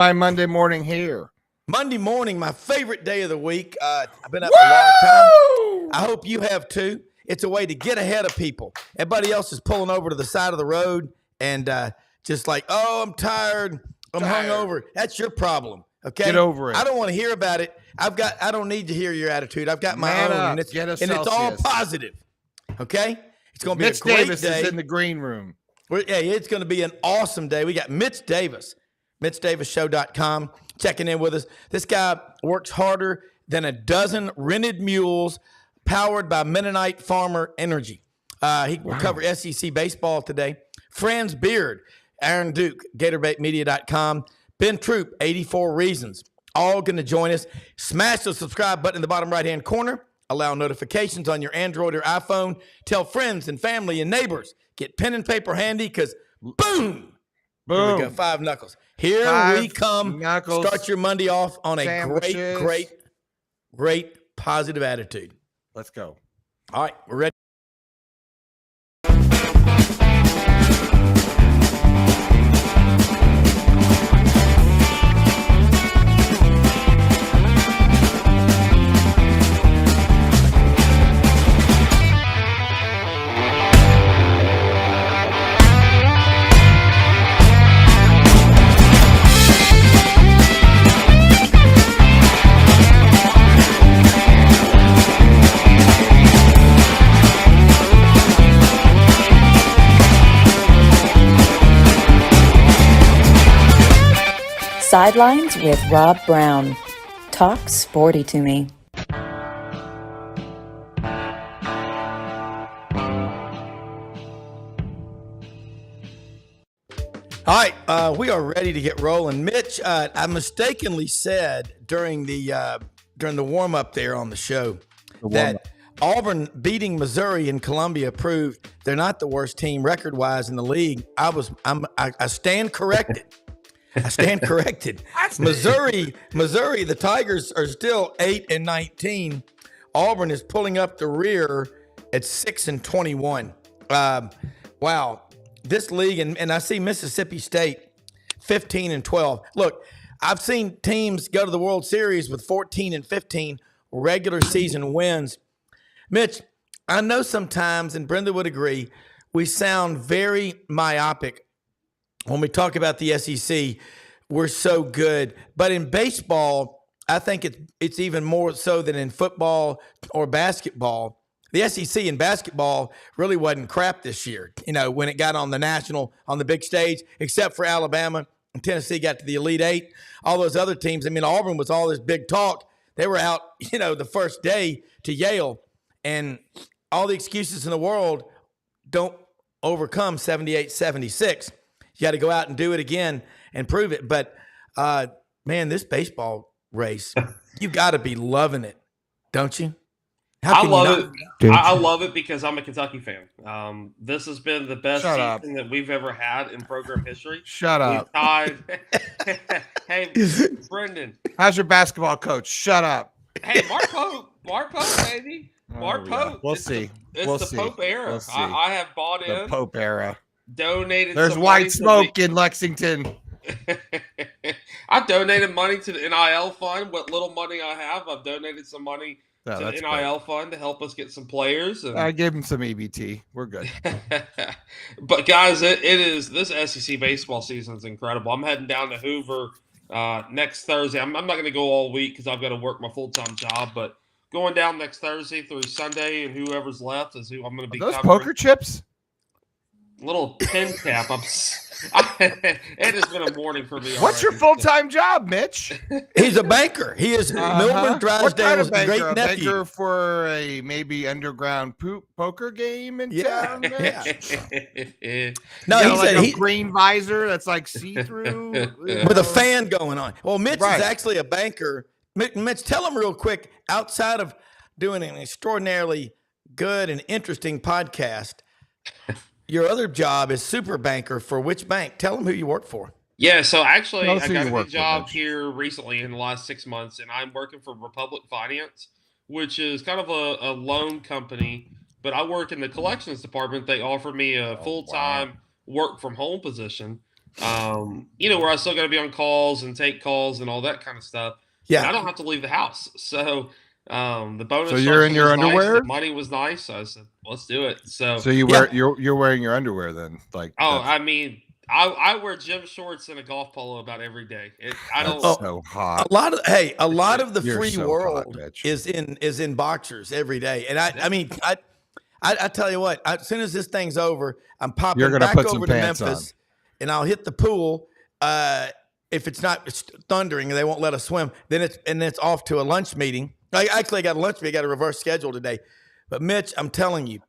My Monday morning here. Monday morning, my favorite day of the week. I've been up a long time. I hope you have too. It's a way to get ahead of people. Everybody else is pulling over to the side of the road and just like, oh, I'm tired. I'm hungover. That's your problem. Okay. Get over it. I don't want to hear about it. I don't need to hear your attitude. I've got my own, and it's all positive. Okay. It's going to be Mitch a great Davis day. is in the green room. Yeah, it's going to be an awesome day. We got Mitch Davis, MitchDavisShow.com, checking in with us. This guy works harder than a dozen rented mules powered by Mennonite Farmer Energy. He will cover SEC baseball today. Franz Beard, Aaron Duke, GatorBaitMedia.com, Ben Troupe, 84 Reasons. All going to join us. Smash the subscribe button in the bottom right-hand corner. Allow notifications on your Android or iPhone. Tell friends and family and neighbors. Get pen and paper handy because boom. Here we go. 5 knuckles. Here we come. Knuckles. Start your Monday off on a great positive attitude. Let's go. All right, we're ready. Sidelines with Rob Browne. Talk sporty to me. All right, we are ready to get rolling. Mitch, I mistakenly said during the warm-up there on the show that Auburn beating Missouri in Columbia proved they're not the worst team record-wise in the league. I stand corrected. Missouri, the Tigers are still 8-19. Auburn is pulling up the rear at 6-21. Wow, this league, and I see Mississippi State 15-12. Look, I've seen teams go to the World Series with 14 and 15 regular season wins. Mitch, I know sometimes, and Brenda would agree, we sound very myopic when we talk about the SEC. We're so good. But in baseball, I think it's even more so than in football or basketball. The SEC in basketball really wasn't crap this year, when it got on the big stage, except for Alabama and Tennessee got to the Elite Eight. All those other teams, Auburn was all this big talk. They were out, the first day to Yale. And all the excuses in the world don't overcome 78-76. You got to go out and do it again and prove it. But, man, this baseball race, you got to be loving it, don't you? I love it. I love it because I'm a Kentucky fan. This has been the best season that we've ever had in program history. Shut up. We've tied. Hey, Brenden. How's your basketball coach? Shut up. Hey, Mark Pope, baby. Mark Pope. We'll see. It's the Pope era. We'll see. I have bought in. The Pope era. Donated. There's white smoke in Lexington. I've donated money to the NIL fund. What little money I have, I've donated some money to the NIL fund to help us get some players. And I gave him some EBT. We're good. But guys, it is this SEC baseball season is incredible. I'm heading down to Hoover next Thursday. I'm not going to go all week because I've got to work my full-time job, but going down next Thursday through Sunday, and whoever's left is who I'm going to be those covering. Poker chips? Little pin cap. It has been a morning for me. What's your full-time job, Mitch? He's a banker. He is Milburn Drysdale's great nephew. Banker for a maybe underground poker game in town? No, he's a green visor that's like see-through. With a fan going on. Well, Mitch is actually a banker. Mitch, tell him real quick, outside of doing an extraordinarily good and interesting podcast, your other job is super banker for which bank? Tell them who you work for. Yeah, so actually I got a good job here recently in the last 6 months, and I'm working for Republic Finance, which is kind of a loan company, but I work in the collections department. They offered me a full-time work from home position. where I still got to be on calls and take calls and all that kind of stuff. Yeah. And I don't have to leave the house. So the bonus So you're in structure your was nice. underwear? The money was nice. So I said, let's do it. So you're wearing your underwear then? Like, I mean, I wear gym shorts and a golf polo about every day. That's so hot. A lot of the You're free so world hot, Mitch. is in boxers every day. And I tell you what, as soon as this thing's over, I'm popping You're gonna back put some over to pants Memphis, and I'll hit the pool. If it's not thundering and they won't let us swim, then it's off to a lunch meeting. I actually got a lunch meeting. I got a reverse schedule today. But Mitch, I'm telling you,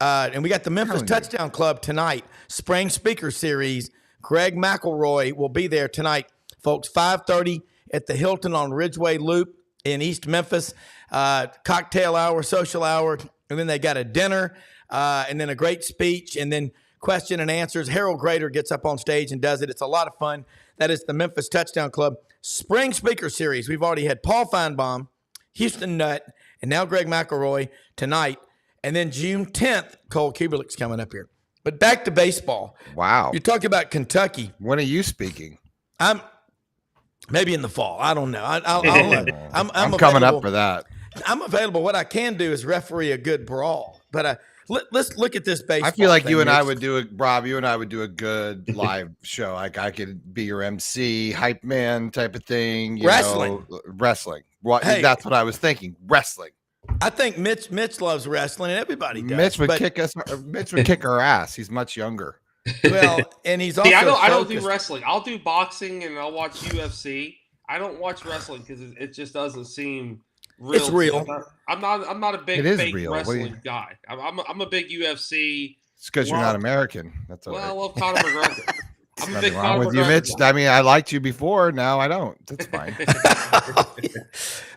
and we got the Memphis Touchdown Club tonight, Spring Speaker Series. Greg McElroy will be there tonight, folks. 5:30 at the Hilton on Ridgeway Loop in East Memphis. Cocktail hour, social hour, and then they got a dinner, and then a great speech, and then question and answers. Harold Grader gets up on stage and does it. It's a lot of fun. That is the Memphis Touchdown Club Spring Speaker Series. We've already had Paul Feinbaum, Houston Nutt, and now Greg McElroy tonight. And then June 10th, Cole Kubelik's coming up here. But back to baseball. Wow. You talk about Kentucky. When are you speaking? I'm maybe in the fall. I don't know. I'm coming up for that. I'm available. What I can do is referee a good brawl. But let's look at this baseball. I feel like thing, you and I Mitch. would do it, Rob. You and I would do a good live show. Like I could be your MC, hype man type of thing. Wrestling. Wrestling. Well, Hey. that's what I was thinking. Wrestling. I think Mitch loves wrestling, and everybody does. Mitch would kick us. Mitch would kick our ass. He's much younger. Well, and he's also See, I don't do focused. wrestling. I'll do boxing and I'll watch UFC. I don't watch wrestling because it just doesn't seem real. It's real. I'm not a big It is fake real. What do you- wrestling guy. I'm a big UFC. It's because you're Well, not American. That's all Well, I right. love Conor McGregor. I'm a Nothing big wrong Conor with you, McGregor Mitch. guy. I mean, I liked you before. Now I don't. That's fine.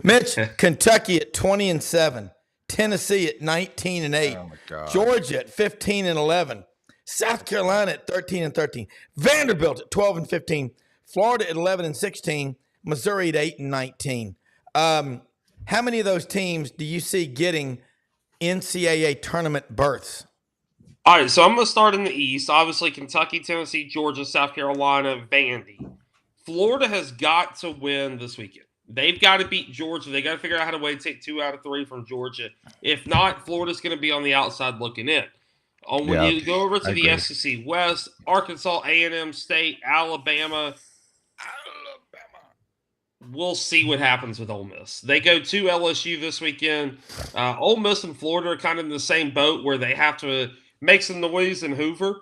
Mitch, Kentucky at 20-7, Tennessee at 19-8, Oh my God. Georgia at 15-11, South Carolina at 13-13, Vanderbilt at 12-15, Florida at 11-16, Missouri at 8-19. How many of those teams do you see getting NCAA tournament berths? All right, so I'm going to start in the East. Obviously, Kentucky, Tennessee, Georgia, South Carolina, Vandy. Florida has got to win this weekend. They've got to beat Georgia. They got to figure out how to take 2 out of 3 from Georgia. If not, Florida's going to be on the outside looking in. When you go over to the SEC West, Arkansas, A&M State, Alabama. We'll see what happens with Ole Miss. They go to LSU this weekend. Ole Miss and Florida are kind of in the same boat where they have to make some noise in Hoover.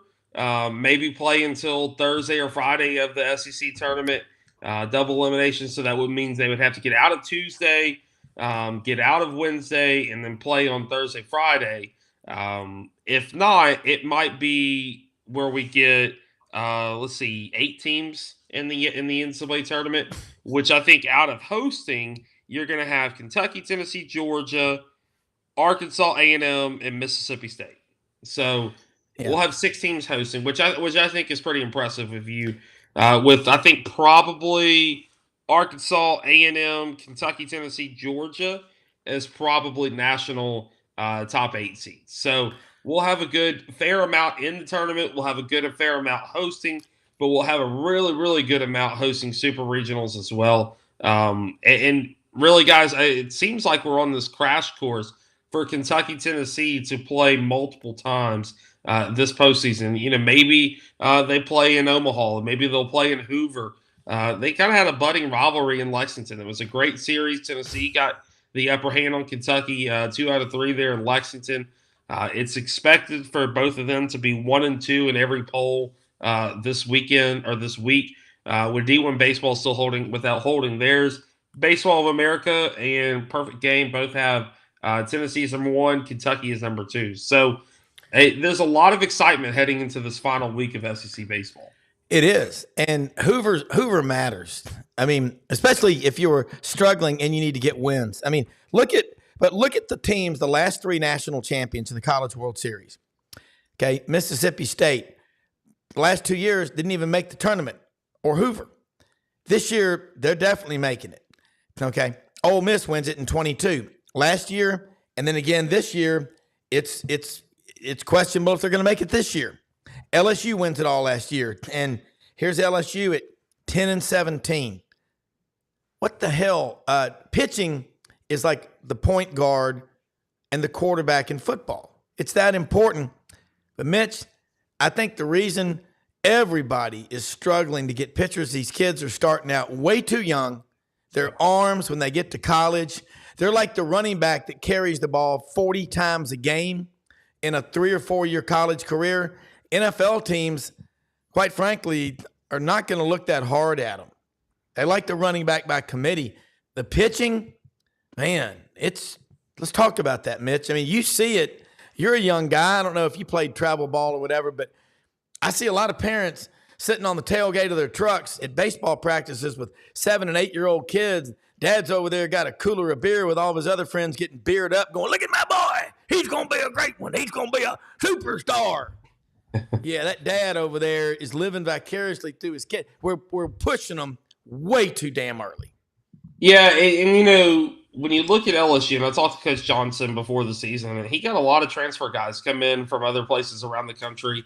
Maybe play until Thursday or Friday of the SEC tournament. Double elimination, so that would mean they would have to get out of Tuesday, get out of Wednesday, and then play on Thursday, Friday. If not, it might be where we get 8 teams in the NCAA tournament, which I think out of hosting, you're going to have Kentucky, Tennessee, Georgia, Arkansas, A&M, and Mississippi State. So we'll have 6 teams hosting, which I think is pretty impressive of you. With I think probably Arkansas, A&M, Kentucky, Tennessee, Georgia as probably national top 8 seeds. So we'll have a good fair amount in the tournament. We'll have a good fair amount hosting, but we'll have a really, really good amount hosting super regionals as well. And really, guys, it seems like we're on this crash course for Kentucky, Tennessee to play multiple times this postseason. Maybe they play in Omaha. Maybe they'll play in Hoover. They kind of had a budding rivalry in Lexington. It was a great series. Tennessee got the upper hand on Kentucky 2 out of 3 there in Lexington. It's expected for both of them to be 1-2 in every poll this weekend or this week. With D1 Baseball still holding theirs. Baseball of America and Perfect Game both have Tennessee is number 1, Kentucky is number 2. So there's a lot of excitement heading into this final week of SEC baseball. It is. And Hoover matters. I mean, especially if you were struggling and you need to get wins. I mean, look at the teams, the last 3 national champions in the College World Series. Okay, Mississippi State, the last 2 years didn't even make the tournament, or Hoover. This year, they're definitely making it. Okay, Ole Miss wins it in 22. Last year, and then again this year, it's questionable if they're going to make it this year. LSU wins it all last year, and Here's LSU at 10-17. What the hell? Pitching is like the point guard and the quarterback in football. It's that important. But Mitch, I think the reason everybody is struggling to get pitchers, these kids are starting out way too young. Their arms, when they get to college, they're like the running back that carries the ball 40 times a game in a 3 or 4 year college career. NFL teams, quite frankly, are not going to look that hard at them. They like the running back by committee. The pitching, man, let's talk about that, Mitch. I mean, you see it. You're a young guy. I don't know if you played travel ball or whatever, but I see a lot of parents sitting on the tailgate of their trucks at baseball practices with 7 and 8 year old kids. Dad's over there got a cooler of beer with all of his other friends getting beered up, going, look at my boy. He's going to be a great one. He's going to be a superstar. Yeah, that dad over there is living vicariously through his kid. We're pushing them way too damn early. Yeah, and when you look at LSU, and I talked to Coach Johnson before the season, and he got a lot of transfer guys come in from other places around the country.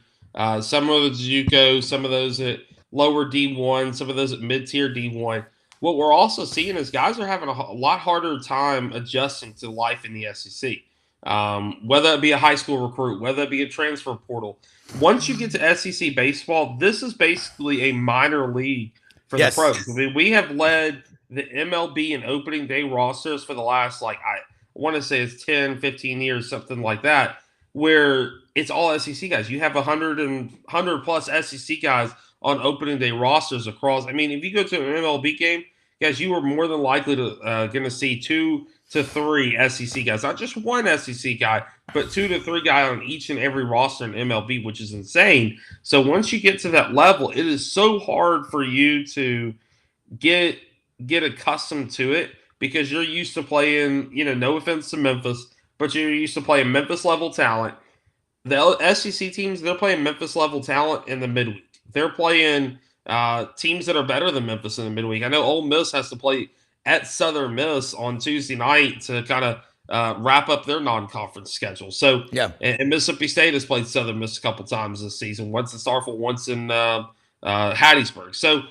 Some of those at JUCO, some of those at lower D1, some of those at mid-tier D1. What we're also seeing is guys are having a lot harder time adjusting to life in the SEC. Whether it be a high school recruit, whether it be a transfer portal. Once you get to SEC baseball, this is basically a minor league for the pros. I mean, we have led the MLB in opening day rosters for the last, I want to say it's 10, 15 years, something like that, where it's all SEC guys. You have 100 plus SEC guys on opening day rosters across. I mean, if you go to an MLB game, guys, you are more than likely to going to see 2 to 3 SEC guys, not just one SEC guy, but 2 to 3 guys on each and every roster in MLB, which is insane. So once you get to that level, it is so hard for you to get accustomed to it because you're used to playing, no offense to Memphis, but you're used to playing Memphis level talent. The SEC teams, they're playing Memphis level talent in the midweek. They're playing teams that are better than Memphis in the midweek. I know Ole Miss has to play at Southern Miss on Tuesday night to kind of wrap up their non-conference schedule. So, yeah, and Mississippi State has played Southern Miss a couple times this season. Once in Starkville, once in Hattiesburg. So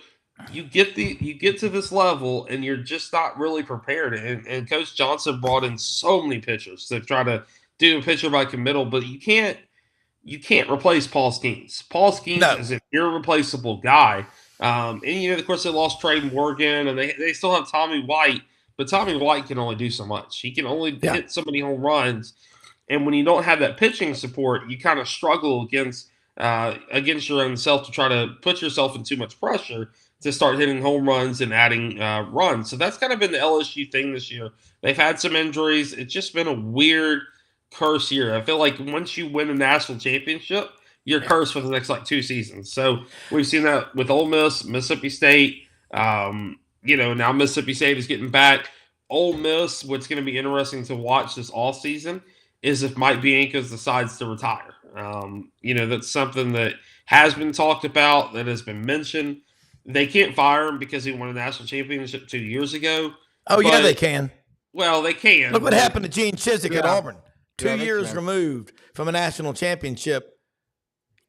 you get to this level, and you're just not really prepared. And Coach Johnson brought in so many pitchers to try to do a pitcher by committal, but you can't replace Paul Skeens. Paul Skeens is an irreplaceable guy. And of course, they lost Trey Morgan, and they still have Tommy White, but Tommy White can only do so much. He can only hit so many home runs, and when you don't have that pitching support, you kind of struggle against your own self to try to put yourself in too much pressure to start hitting home runs and adding runs. So that's kind of been the LSU thing this year. They've had some injuries. It's just been a weird curse year. I feel like once you win a national championship, you're cursed for the next 2 seasons. So we've seen that with Ole Miss, Mississippi State. Now Mississippi State is getting back. Ole Miss, what's going to be interesting to watch this all season is if Mike Bianco decides to retire. That's something that has been talked about, that has been mentioned. They can't fire him because he won a national championship 2 years ago. Oh, yeah, they can. Well, they can. Look what happened to Gene Chizik at Auburn. 2 years removed from a national championship.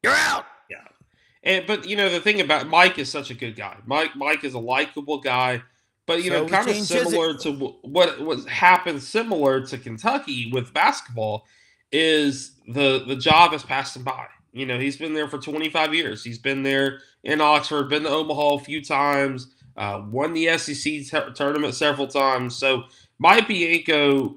You're out. Yeah. But the thing about Mike is such a good guy. Mike is a likable guy. But kind of similar to what happened similar to Kentucky with basketball is the job has passed him by. He's been there for 25 years. He's been there in Oxford, been to Omaha a few times, won the SEC tournament several times. So Mike Bianco,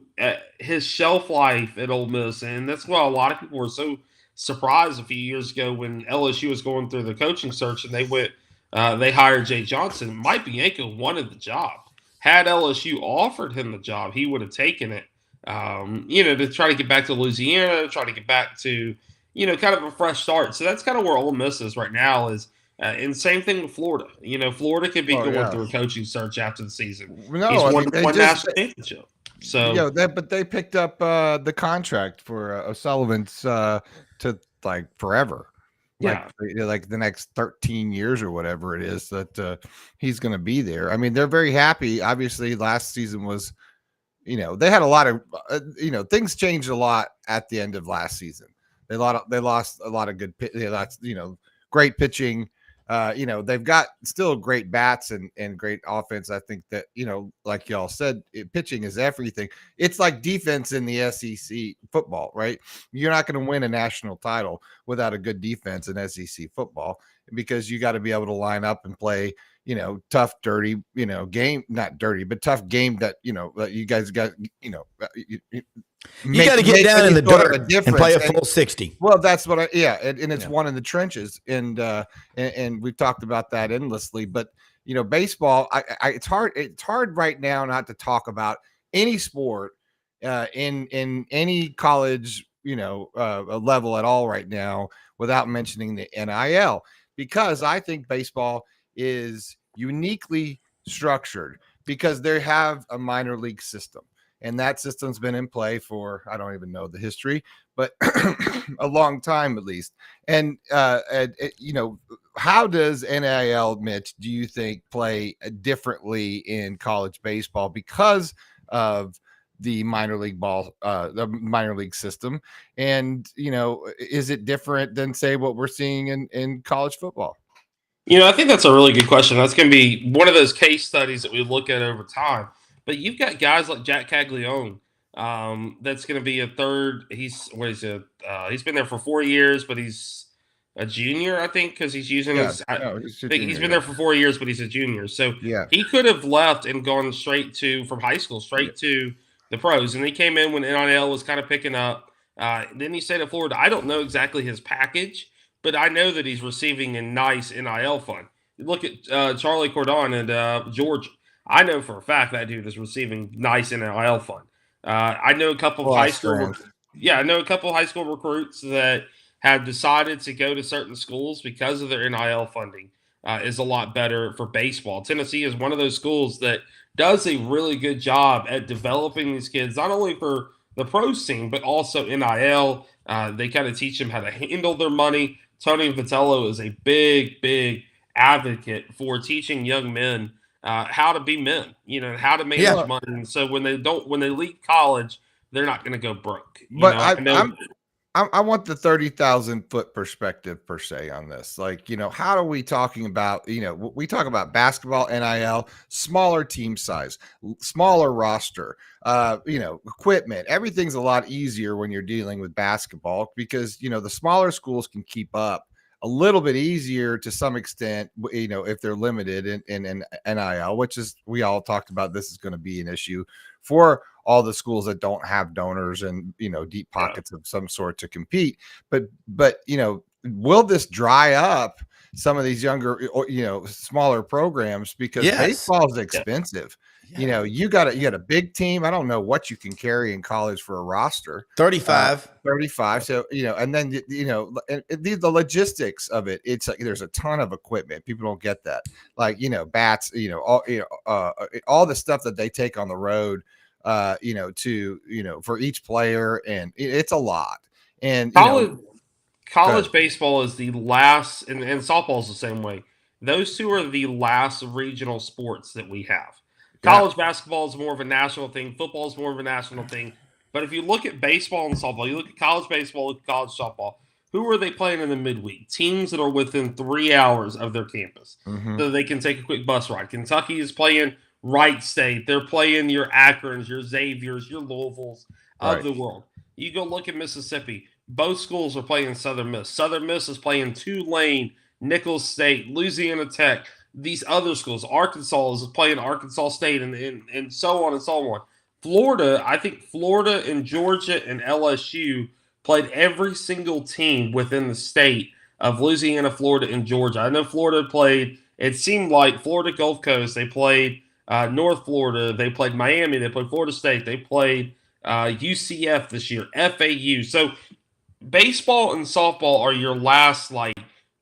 his shelf life at Ole Miss, and that's why a lot of people were so surprised a few years ago when LSU was going through the coaching search and they hired Jay Johnson. Mike Bianco wanted the job. Had LSU offered him the job, he would have taken it. To try to get back to Louisiana, to try to get back to kind of a fresh start. So that's kind of where Ole Miss is right now. And same thing with Florida. Florida could be going through a coaching search after the season. No, he's won national championship. So, but they picked up the contract for O'Sullivan's to forever. Like the next 13 years or whatever it is that he's going to be there. I mean, they're very happy. Obviously, last season was, they had a lot of, things changed a lot at the end of last season. They lost a lot of good, great pitching. They've got still great bats and great offense. I think that, like y'all said, pitching is everything. It's like defense in the SEC football, right? You're not going to win a national title without a good defense in SEC football, because you got to be able to line up and play, tough, dirty, game, not dirty, but tough game that, you guys got, you got to get down in the dirt and play a full 60. Well, that's what and it's one in the trenches, and we've talked about that endlessly. But baseball, it's hard right now not to talk about any sport in any college level at all right now without mentioning the NIL, because I think baseball is uniquely structured because they have a minor league system. And that system's been in play for, I don't even know the history, but a long time at least. And, how does NIL, Mitch, do you think play differently in college baseball because of the minor league the minor league system? And, is it different than, say, what we're seeing in college football? I think that's a really good question. That's going to be one of those case studies that we look at over time. But you've got guys like Jack Caglione. That's going to be a third. He's he's been there for 4 years, but he's a junior, I think, because he's using his. He's been there for 4 years, but he's a junior. So he could have left and gone from high school straight to the pros, and he came in when NIL was kind of picking up. Then he stayed at Florida. I don't know exactly his package, but I know that he's receiving a nice NIL fund. Look at Charlie Cordon and Georgia. I know for a fact that dude is receiving nice NIL fund. I know a couple of high school. I know a couple of high school recruits that have decided to go to certain schools because of their NIL funding is a lot better for baseball. Tennessee is one of those schools that does a really good job at developing these kids, not only for the pro scene, but also NIL. They kind of teach them how to handle their money. Tony Vitello is a big advocate for teaching young men how to be men, how to manage money. And so when they leave college, they're not going to go broke. I want the 30,000 foot perspective per se on this. Like, how are we talking about, we talk about basketball, NIL, smaller team size, smaller roster, equipment. Everything's a lot easier when you're dealing with basketball because, the smaller schools can keep up a little bit easier to some extent, if they're limited in NIL, which is, we all talked about, this is going to be an issue for all the schools that don't have donors and, deep pockets of some sort to compete. But, will this dry up some of these younger, smaller programs? Because baseball is expensive. You got a big team. I don't know what you can carry in college for a roster. 35. So, and then, the logistics of it, it's like, there's a ton of equipment. People don't get that. Like, bats, all the stuff that they take on the road, for each player. And it's a lot. And college baseball is the last, and softball is the same way. Those two are the last regional sports that we have. College basketball is more of a national thing. Football is more of a national thing. But if you look at baseball and softball, you look at college baseball, look at college softball, who are they playing in the midweek? Teams that are within 3 hours of their campus. So they can take a quick bus ride. Kentucky is playing Wright State. They're playing your Akrons, your Xaviers, your Louisvilles of the world. You go look at Mississippi. Both schools are playing Southern Miss. Southern Miss is playing Tulane, Nicholls State, Louisiana Tech. These other schools, Arkansas is playing Arkansas State, and so on and so on. Florida, I think Florida and Georgia and LSU played every single team within the state of Louisiana, Florida, and Georgia. I know Florida played, it seemed like Florida Gulf Coast, they played North Florida, they played Miami, they played Florida State, they played UCF this year, FAU. So baseball and softball are your last,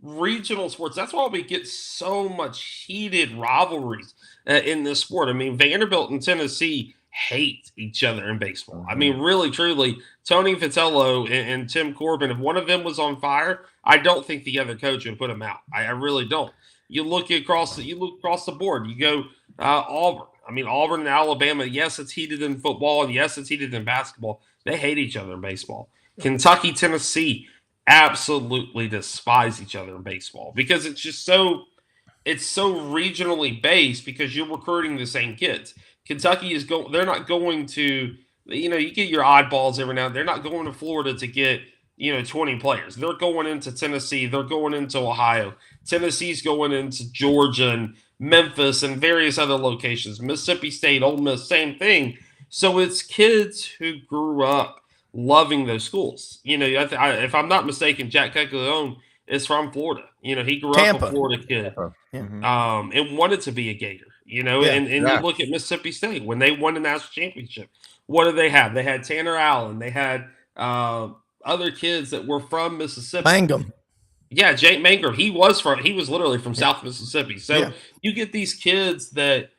regional sports. That's why we get so much heated rivalries in this sport. I mean, Vanderbilt and Tennessee hate each other in baseball. I mean, really, truly, Tony Vitello and Tim Corbin, if one of them was on fire, I don't think the other coach would put him out. I really don't. You look across the board. You go Auburn. I mean, Auburn and Alabama, yes, it's heated in football, and yes, it's heated in basketball. They hate each other in baseball. Kentucky, Tennessee, absolutely despise each other in baseball because it's so regionally based because you're recruiting the same kids. Kentucky is going. They're not going to. You get your oddballs every now and then. They're not going to Florida to get 20 players. They're going into Tennessee. They're going into Ohio. Tennessee's going into Georgia and Memphis and various other locations. Mississippi State, Ole Miss, same thing. So it's kids who grew up loving those schools. If I'm not mistaken, Jack Caglione is from Florida. He grew Tampa. up a Florida kid, Yeah. and wanted to be a Gator. Yeah. And you look at Mississippi State when they won the national championship. What did they have? They had Tanner Allen. They had other kids that were from Mississippi. Mangum. Yeah, Jake Mangum. He was literally from South Mississippi. So you get these kids that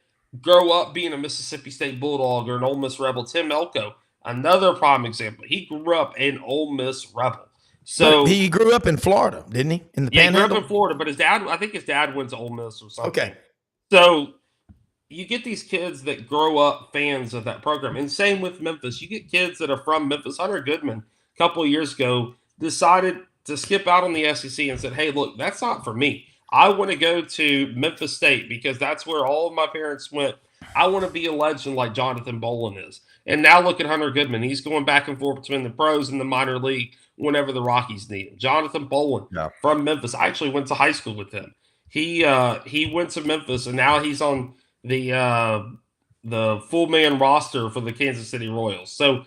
grow up being a Mississippi State Bulldog or an Ole Miss Rebel. Tim Elko, another prime example. He grew up an Ole Miss Rebel. So but he grew up in Florida, didn't he? In the Panhandle? He grew up in Florida, but I think his dad went to Ole Miss or something. Okay. So you get these kids that grow up fans of that program. And same with Memphis. You get kids that are from Memphis. Hunter Goodman, a couple of years ago, decided to skip out on the SEC and said, hey, look, that's not for me. I want to go to Memphis State because that's where all of my parents went. I want to be a legend like Jonathan Bolin is. And now look at Hunter Goodman. He's going back and forth between the pros and the minor league whenever the Rockies need him. Jonathan Bolin from Memphis. I actually went to high school with him. He went to Memphis, and now he's on the full man roster for the Kansas City Royals. So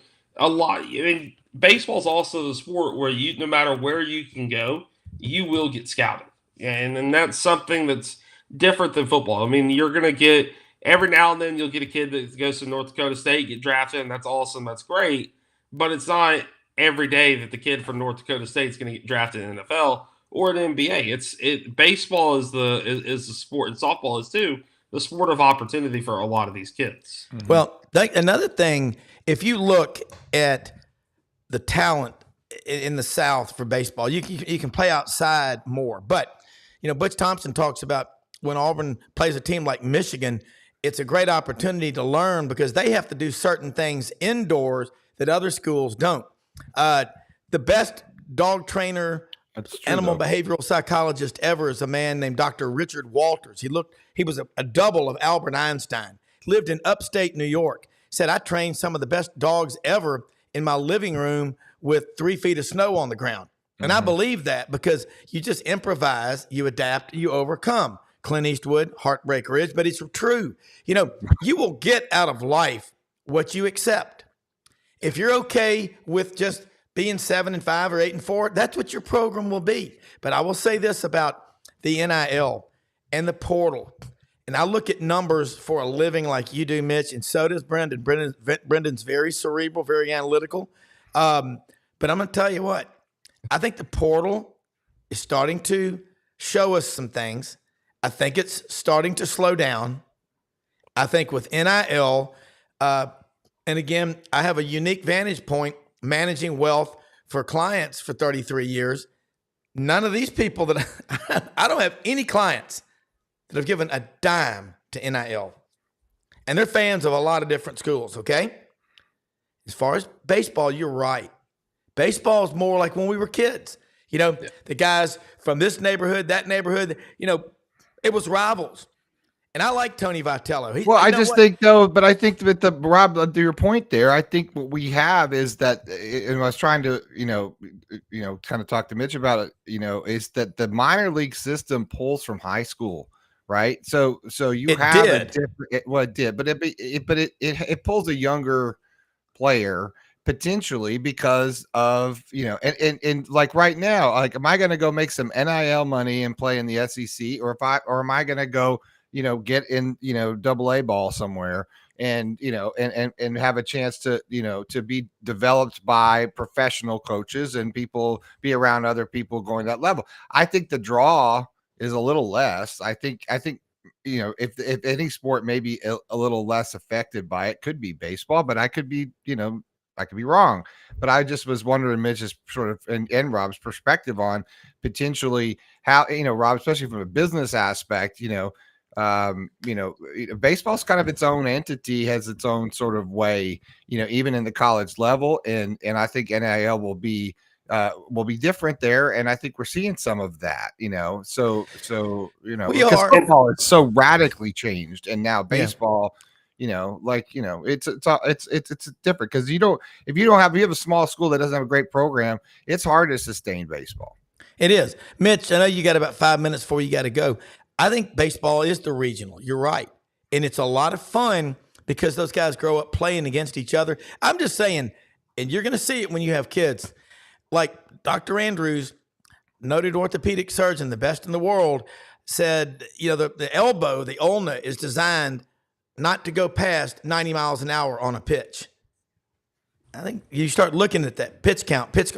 baseball is also the sport where no matter where you can go, you will get scouted. And that's something that's different than football. I mean, you're going to get every now and then you'll get a kid that goes to North Dakota State, get drafted, and that's awesome. That's great. But it's not every day that the kid from North Dakota State is going to get drafted in the NFL or the NBA. Baseball is the sport, and softball is too, the sport of opportunity for a lot of these kids. Mm-hmm. Well, another thing, if you look at the talent in the South for baseball, you can play outside more. But, Butch Thompson talks about when Auburn plays a team like Michigan, it's a great opportunity to learn because they have to do certain things indoors that other schools don't. The best dog trainer, animal behavioral psychologist ever is a man named Dr. Richard Walters. He was a double of Albert Einstein. Lived in upstate New York. Said, I trained some of the best dogs ever in my living room with 3 feet of snow on the ground. And I believe that because you just improvise, you adapt, you overcome. Clint Eastwood, Heartbreak Ridge, but it's true. You will get out of life what you accept. If you're okay with just being 7-5 or 8-4, that's what your program will be. But I will say this about the NIL and the portal. And I look at numbers for a living like you do, Mitch, and so does Brenden. Brendan's very cerebral, very analytical. But I'm going to tell you what. I think the portal is starting to show us some things. I think it's starting to slow down. I think with NIL, and again, I have a unique vantage point managing wealth for clients for 33 years. None of these people I don't have any clients that have given a dime to NIL. And they're fans of a lot of different schools, okay? As far as baseball, you're right. Baseball is more like when we were kids. The guys from this neighborhood, that neighborhood, it was rivals. And I like Tony Vitello. I think that Rob, to your point there, I think what we have is that, and I was trying to, kind of talk to Mitch about it, is that the minor league system pulls from high school, right? So you have a different, it did, but it pulls a younger player potentially because of, and like right now, like, am I going to go make some NIL money and play in the SEC or am I going to go, get in, AA ball somewhere and, and have a chance to, to be developed by professional coaches and people be around other people going that level. I think the draw is a little less. I think, if any sport may be a little less affected by it, could be baseball, but I could be, I could be wrong, but I just was wondering Mitch's sort of and Rob's perspective on potentially how, Rob, especially from a business aspect, baseball's kind of its own entity, has its own sort of way, even in the college level. And I think NIL will be will be different there, and I think we're seeing some of that. So We because are. football is so radically changed, and now baseball. It's different because if you have a small school that doesn't have a great program, it's hard to sustain baseball. It is. Mitch, I know you got about 5 minutes before you got to go. I think baseball is the regional. You're right. And it's a lot of fun because those guys grow up playing against each other. I'm just saying, and you're going to see it when you have kids. Like Dr. Andrews, noted orthopedic surgeon, the best in the world, said, the elbow, the ulna, is designed not to go past 90 miles an hour on a pitch. I think you start looking at that pitch count. It's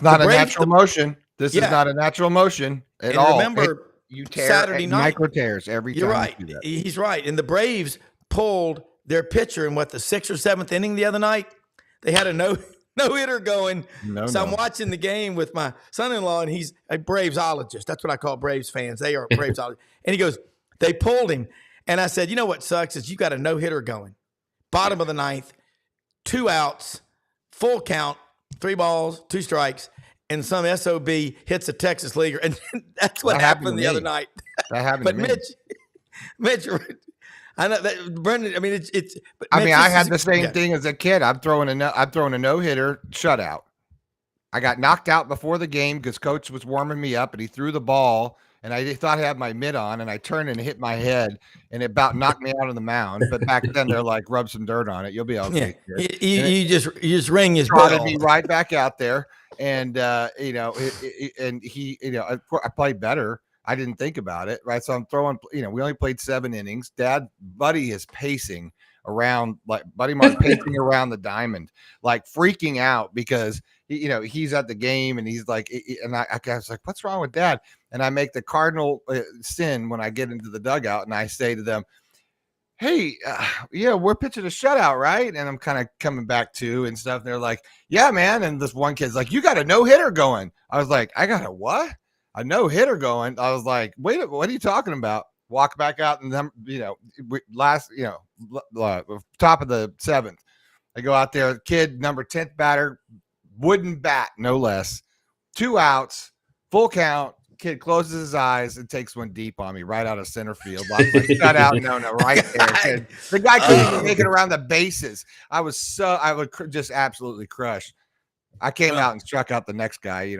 not a natural motion. This is not a natural motion at all. Remember, you tear Saturday night, micro tears every time. You're right. He's right. And the Braves pulled their pitcher in the 6th or 7th inning the other night. They had a no hitter going. I'm watching the game with my son-in-law, and he's a Bravesologist. That's what I call Braves fans. They are Bravesologist. And he goes, they pulled him. And I said, what sucks is you got a no hitter going. Bottom of the 9th, 2 outs, full count, 3 balls, 2 strikes. And some SOB hits a Texas leaguer, and that's what happened the other night. That happened but to me. Mitch, I know that Brenden. I mean, it's. I had the same thing as a kid. I'm throwing a no hitter shutout. I got knocked out before the game because coach was warming me up, and he threw the ball, and I thought I had my mitt on, and I turned and hit my head, and it about knocked me out on the mound. But back then they're like, rub some dirt on it, you'll be okay. Yeah. You just ring his bell. Trotted me right back out there. And I played better. I didn't think about it, right? So I'm throwing. We only played 7 innings. Buddy is pacing around Buddy Mark pacing around the diamond, like freaking out because he's at the game and he's like, and I was like, what's wrong with Dad? And I make the cardinal sin when I get into the dugout and I say to them, hey, we're pitching a shutout, right? And I'm kind of coming back to and stuff. And they're like, yeah, man. And this one kid's like, you got a no hitter going. I was like, I got a what? A no hitter going. I was like, wait, what are you talking about? Walk back out and then, top of the 7th. I go out there, kid, number 10th batter, wooden bat, no less. 2 outs, full count. Kid closes his eyes and takes one deep on me right out of center field. Like shut out, no, right there. Kid. The guy couldn't even make it around the bases. I would just absolutely crush. I came out and struck out the next guy.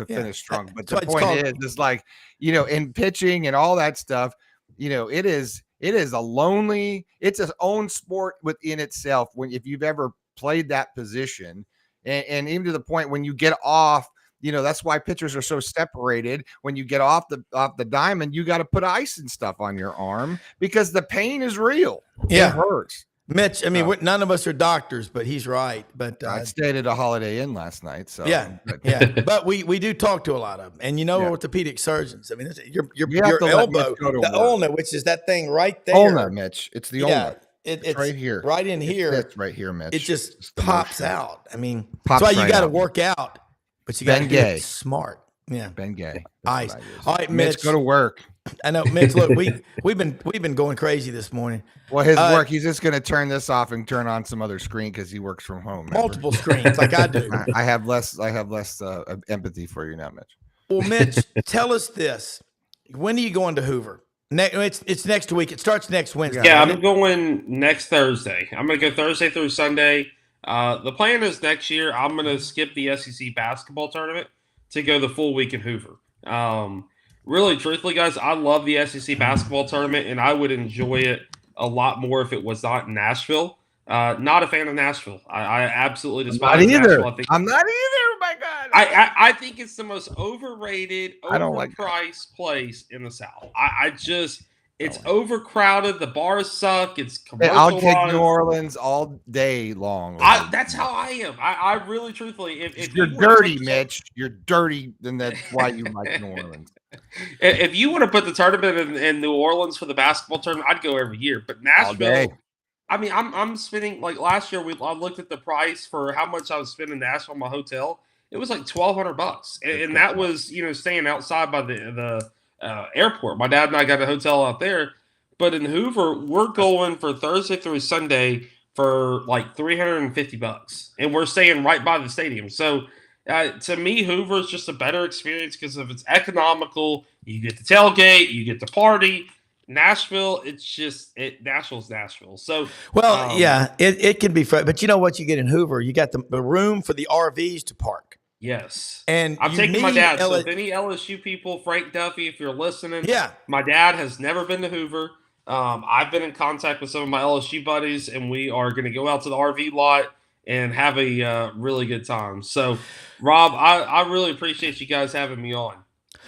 Finished strong. But the point is like, in pitching and all that stuff, it is it's its own sport within itself. If you've ever played that position, and even to the point when you get off. That's why pitchers are so separated. When you get off the diamond, you got to put ice and stuff on your arm because the pain is real. Yeah. It hurts. Mitch, I mean, none of us are doctors, but he's right. But I stayed at a Holiday Inn last night. So but we do talk to a lot of them, and orthopedic surgeons. I mean, your elbow, the ulna, which is that thing right there. Ulna, Mitch. It's the ulna. It's right here, right in here. It's right here, Mitch. It just pops out. I mean, that's why you got to work out. But you got to get smart. Yeah. Ben Gay. Ice. All right, Mitch. Go to work. I know, Mitch. Look, we've been going crazy this morning. Well, his work. He's just going to turn this off and turn on some other screen because he works from home. Multiple screens, like I do. I have less empathy for you now, Mitch. Well, Mitch, tell us this: when are you going to Hoover? It's next week. It starts next Wednesday. Yeah, I'm going next Thursday. I'm going to go Thursday through Sunday. The plan is next year I'm going to skip the SEC basketball tournament to go the full week in Hoover. Really, truthfully, guys, I love the SEC basketball tournament, and I would enjoy it a lot more if it was not in Nashville. Not a fan of Nashville. I absolutely despise Nashville. I'm not either. My God. I think it's the most overrated, overpriced place in the South. It's overcrowded. The bars suck. It's commercialized. I'll take New Orleans all day long. That's how I am. I really, truthfully, if you're dirty, Mitch, you're dirty, then that's why you like New Orleans. If you want to put the tournament in New Orleans for the basketball tournament, I'd go every year. But Nashville, I mean, I'm spending like last year. I looked at the price for how much I was spending in Nashville on my hotel. It was like $1,200, and that was staying outside by the airport. My dad and I got a hotel out there, but in Hoover, we're going for Thursday through Sunday for like $350, and we're staying right by the stadium. So To me, Hoover is just a better experience because of it's economical. You get to tailgate, you get to party. Nashville, Nashville's Nashville. So, Well, yeah, it can be fun, but you know what you get in Hoover? You got the room for the RVs to park. yes. And I'm you taking my need dad. So if any LSU people, Frank Duffy, if you're listening, Yeah. my dad has never been to Hoover. I've been in contact with some of my LSU buddies, and we are going to go out to the RV lot and have a really good time. So, Rob, I really appreciate you guys having me on.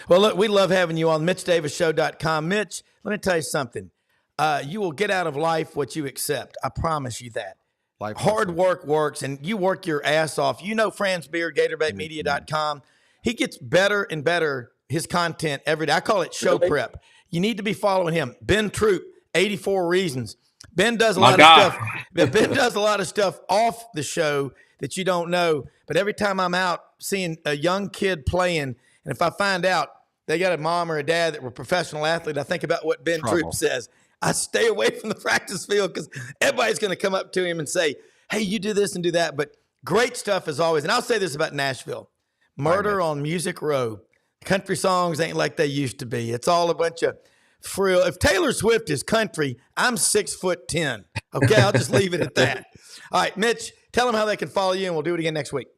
Well, look, we love having you on MitchDavisShow.com. Mitch, let me tell you something. You will get out of life what you accept. I promise you that. Hard work works, and you work your ass off. You know Franz Beard, GatorbaitMedia.com. He gets better and better, his content every day. I call it show prep. You need to be following him. Ben Troupe, 84 Reasons. Ben does a lot of stuff. Ben does a lot of stuff off the show that you don't know. But every time I'm out seeing a young kid playing, and if I find out they got a mom or a dad that were professional athlete, I think about what Ben Troupe says. I stay away from the practice field because everybody's going to come up to him and say, hey, you do this and do that. But great stuff as always. And I'll say this about Nashville. Murder on Music Row. Country songs ain't like they used to be. It's all a bunch of frill. If Taylor Swift is country, I'm 6'10". Okay, I'll just leave it at that. All right, Mitch, tell them how they can follow you, and we'll do it again next week.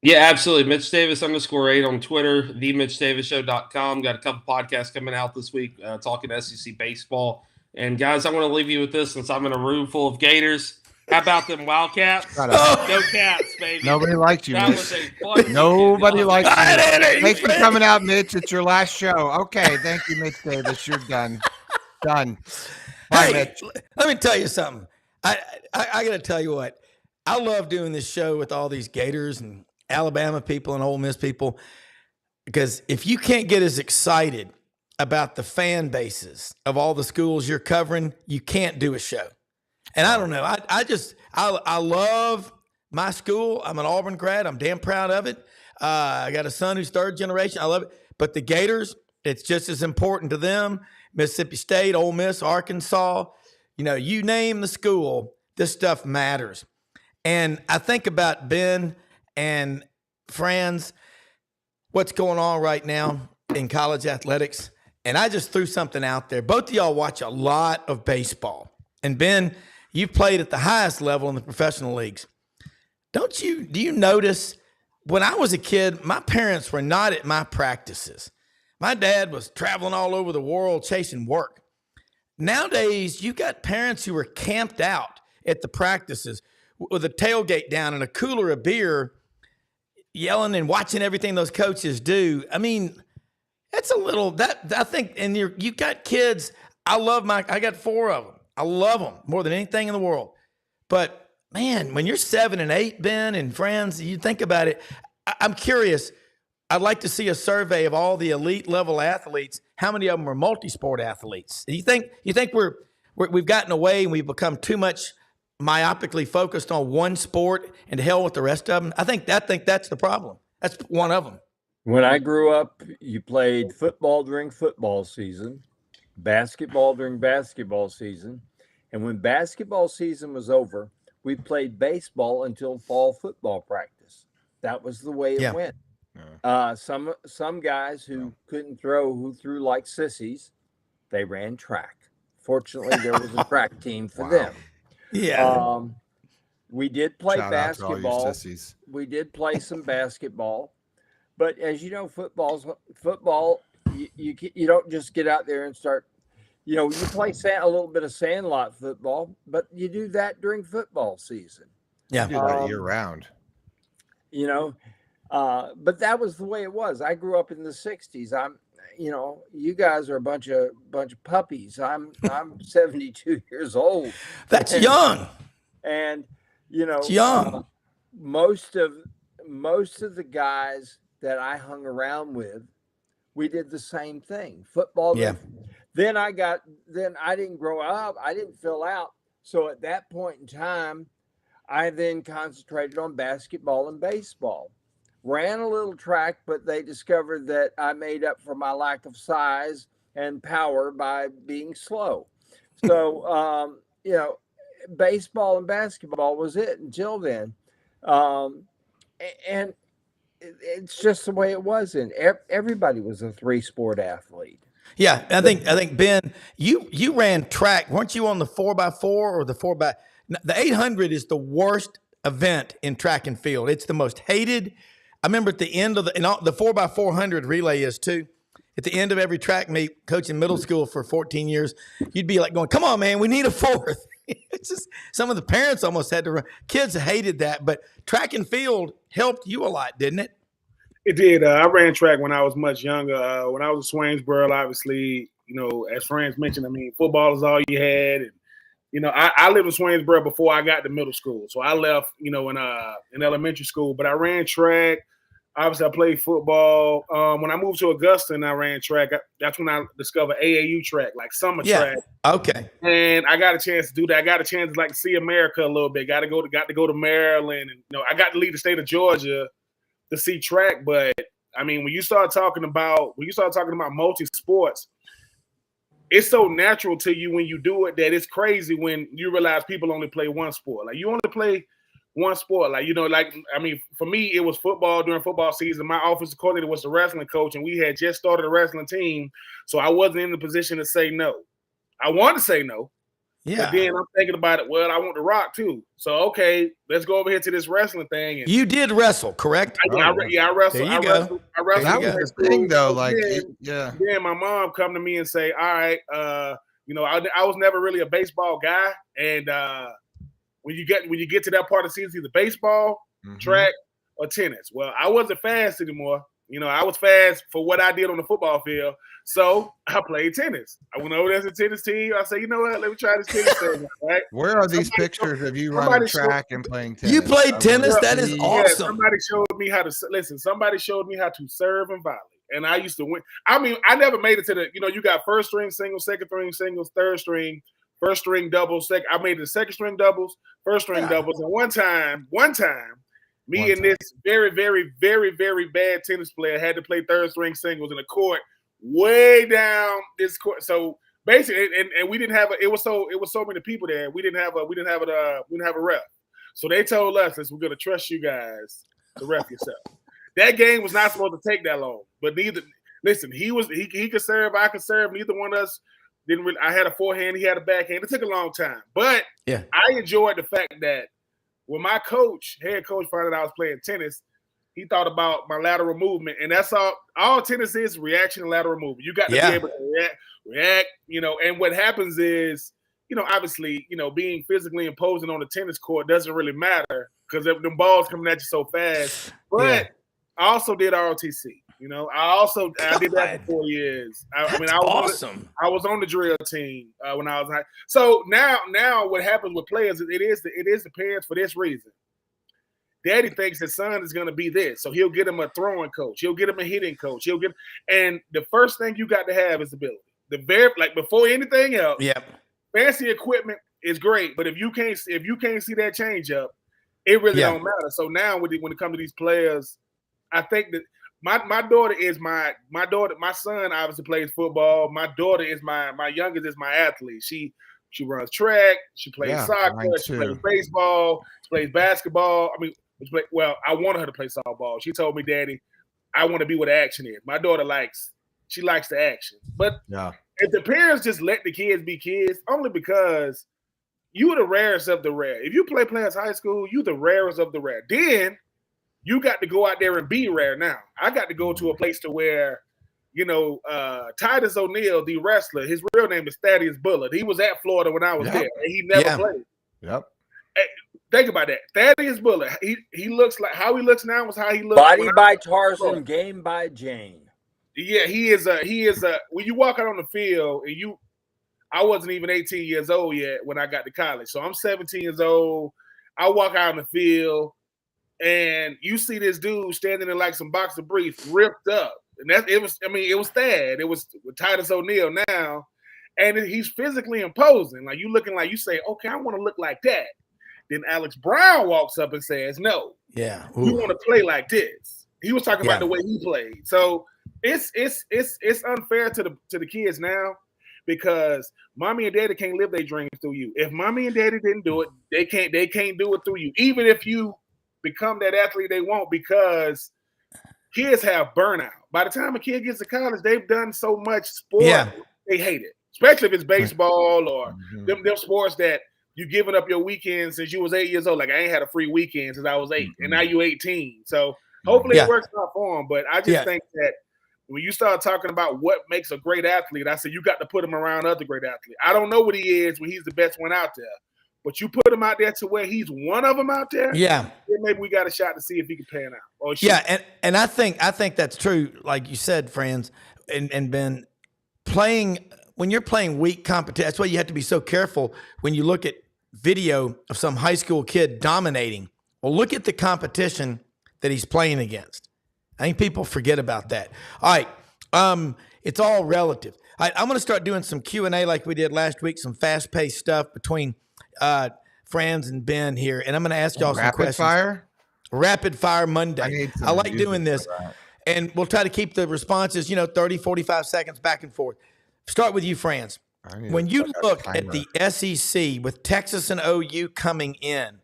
Yeah, absolutely. Mitch Davis _8 on Twitter, themitchdavisshow.com. Got a couple podcasts coming out this week talking SEC baseball. And, guys, I want to leave you with this since I'm in a room full of Gators. How about them Wildcats? Go Cats, baby. Nobody liked you, that Mitch. Was a fun Nobody liked you. Thanks for Mitch. coming out, Mitch. It's your last show. Okay, thank you, Mitch Davis. You're done. Done. Bye, Mitch. Let me tell you something. I got to tell you what. I love doing this show with all these Gators and Alabama people and Ole Miss people because if you can't get as excited about the fan bases of all the schools you're covering, you can't do a show. And I don't know. I love my school. I'm an Auburn grad. I'm damn proud of it. I got a son who's third generation. I love it. But the Gators, it's just as important to them. Mississippi State, Ole Miss, Arkansas, you name the school, this stuff matters. And I think about Ben and Franz, what's going on right now in college athletics. And I just threw something out there. Both of y'all watch a lot of baseball. And Ben, you've played at the highest level in the professional leagues. Do you notice when I was a kid, my parents were not at my practices. My dad was traveling all over the world chasing work. Nowadays, you got parents who are camped out at the practices with a tailgate down and a cooler of beer, yelling and watching everything those coaches do. I mean, that's a little that I think, and you got kids. I got 4 of them. I love them more than anything in the world. But man, when you're 7 and 8, Ben and friends, you think about it. I'm curious. I'd like to see a survey of all the elite level athletes. How many of them are multi-sport athletes? You think we've gotten away and we've become too much myopically focused on one sport and to hell with the rest of them? I think that's the problem. That's one of them. When I grew up, you played football during football season, basketball during basketball season. And when basketball season was over, we played baseball until fall football practice. That was the way it went. Some guys who couldn't throw, who threw like sissies, they ran track. Fortunately, there was a track team for them. Yeah. We did play Shout basketball. We did play some basketball. But as you know, football, you don't just get out there and start, you play a little bit of sandlot football, but you do that during football season. Yeah. You do that year round. But that was the way it was. I grew up in the 60s. You guys are a bunch of puppies. I'm 72 years old. That's young. And it's young. Most of the guys that I hung around with, we did the same thing. Football. Yeah. Then I didn't grow up. I didn't fill out. So at that point in time, I then concentrated on basketball and baseball. Ran a little track, but they discovered that I made up for my lack of size and power by being slow. So, baseball and basketball was it until then. And it's just the way it was, and everybody was a 3-sport athlete. Yeah, I think Ben, you ran track, weren't you on the 4x4 or the 4x? The 800 is the worst event in track and field. It's the most hated. I remember at the end of the 4x400 relay is too. At the end of every track meet, coaching middle school for 14 years, you'd be like going, "Come on, man, we need a fourth." It's just some of the parents almost had to run. Kids hated that, but track and field helped you a lot, didn't it? It did. I ran track when I was much younger. When I was at Swainsboro, obviously, as Franz mentioned, I mean, football is all you had. And, I lived in Swainsboro before I got to middle school. So I left, in elementary school. But I ran track. Obviously, I played football. When I moved to Augusta and I ran track, that's when I discovered AAU track, like summer track. Okay. And I got a chance to do that. I got a chance to see America a little bit. Got to go to Maryland, and I got to leave the state of Georgia to see track. But I mean, when you start talking about multi sports, it's so natural to you when you do it that it's crazy when you realize people only play one sport. Like you only play one sport. For me, it was football during football season. My offensive coordinator was the wrestling coach, and we had just started a wrestling team. So I wasn't in the position to say no. I wanted to say no. Yeah. But then I'm thinking about it. Well, I want to rock too. So, okay, let's go over here to this wrestling thing. And you did wrestle, correct? I wrestled. There you go. I wrestled. That was the thing, though. Then my mom come to me and say, all right, I was never really a baseball guy. And when you get to that part of the season, either baseball, track, or tennis. Well, I wasn't fast anymore. I was fast for what I did on the football field. So I played tennis. I went over there to the tennis team. I said, you know what? Let me try this tennis thing. Right? Where are these pictures of you running track and playing tennis? You played tennis? That is awesome. Somebody showed me how to listen. Somebody showed me how to serve and volley. And I used to win. I mean, I never made it to the, you got first string singles, second string singles, third string, first string doubles. I made the second string doubles, first string doubles. And one time, and this very, very, very, very bad tennis player had to play third string singles in a court way down this court. So basically, and we didn't have it was so many people there. We didn't have a ref. So they told us, we're gonna trust you guys to ref yourself. That game was not supposed to take that long. But he could serve, I could serve. Neither one of us didn't really. I had a forehand, he had a backhand. It took a long time. But I enjoyed the fact that when my head coach found out I was playing tennis, he thought about my lateral movement. And that's all tennis is, reaction and lateral movement. You got to be able to react, and what happens is, obviously, being physically imposing on the tennis court doesn't really matter because the ball's coming at you so fast. But I also did ROTC. I did that for 4 years. I was on the drill team when I was high. So now what happens with players, it is the parents for this reason. Daddy thinks his son is going to be this, so he'll get him a throwing coach, he'll get him a hitting coach, and the first thing you got to have is ability. Before anything else, fancy equipment is great, but if you can't see that change up, it really don't matter. So now when it comes to these players, I think that my daughter is my son obviously plays football. My daughter is my youngest is my athlete. She runs track, she plays soccer, she plays baseball, she plays basketball. I mean, I wanted her to play softball. She told me, Daddy, I want to be where the action is. My daughter likes the action. But if the parents just let the kids be kids, only because you're the rarest of the rare. If you play players high school, you're the rarest of the rare. Then you got to go out there and be rare now. I got to go to a place to where, Titus O'Neil, the wrestler, his real name is Thaddeus Bullard. He was at Florida when I was there, and he never played. Yep. Think about that. Thaddeus Bullard. He looks like how he looks now was how he looked. Body by Tarzan, game by Jane. Yeah, he is a. When you walk out on the field, and I wasn't even 18 years old yet when I got to college, so I'm 17 years old. I walk out on the field, and you see this dude standing in like some boxer briefs, ripped up, and it was Thad. It was with Titus O'Neil now, and he's physically imposing. Like you looking like you say, okay, I want to look like that. Then Alex Browne walks up and says, no, you want to play like this. He was talking about the way he played. So it's unfair to the kids now because mommy and daddy can't live their dreams through you. If mommy and daddy didn't do it, they can't do it through you. Even if you become that athlete they want because kids have burnout. By the time a kid gets to college, they've done so much sport, they hate it. Especially if it's baseball or them sports that you giving up your weekends since you was 8 years old. Like I ain't had a free weekend since I was 8, and now you 18. So hopefully it works out for them. But I just think that when you start talking about what makes a great athlete, I said you got to put him around other great athletes. I don't know what he is when he's the best one out there, but you put him out there to where he's one of them out there. Yeah, then maybe we got a shot to see if he can pan out. Or and I think that's true. Like you said, friends, and Ben, when you're playing weak competition, that's why you have to be so careful when you look at video of some high school kid dominating. Well, look at the competition that he's playing against. I think people forget about that. All right. It's all relative. All right, I'm going to start doing some Q&A like we did last week, some fast-paced stuff between Franz and Ben here. And I'm going to ask y'all some questions. Rapid Fire Monday. I like doing this. And we'll try to keep the responses, 30, 45 seconds back and forth. Start with you, Franz. When you look at the SEC with Texas and OU coming in,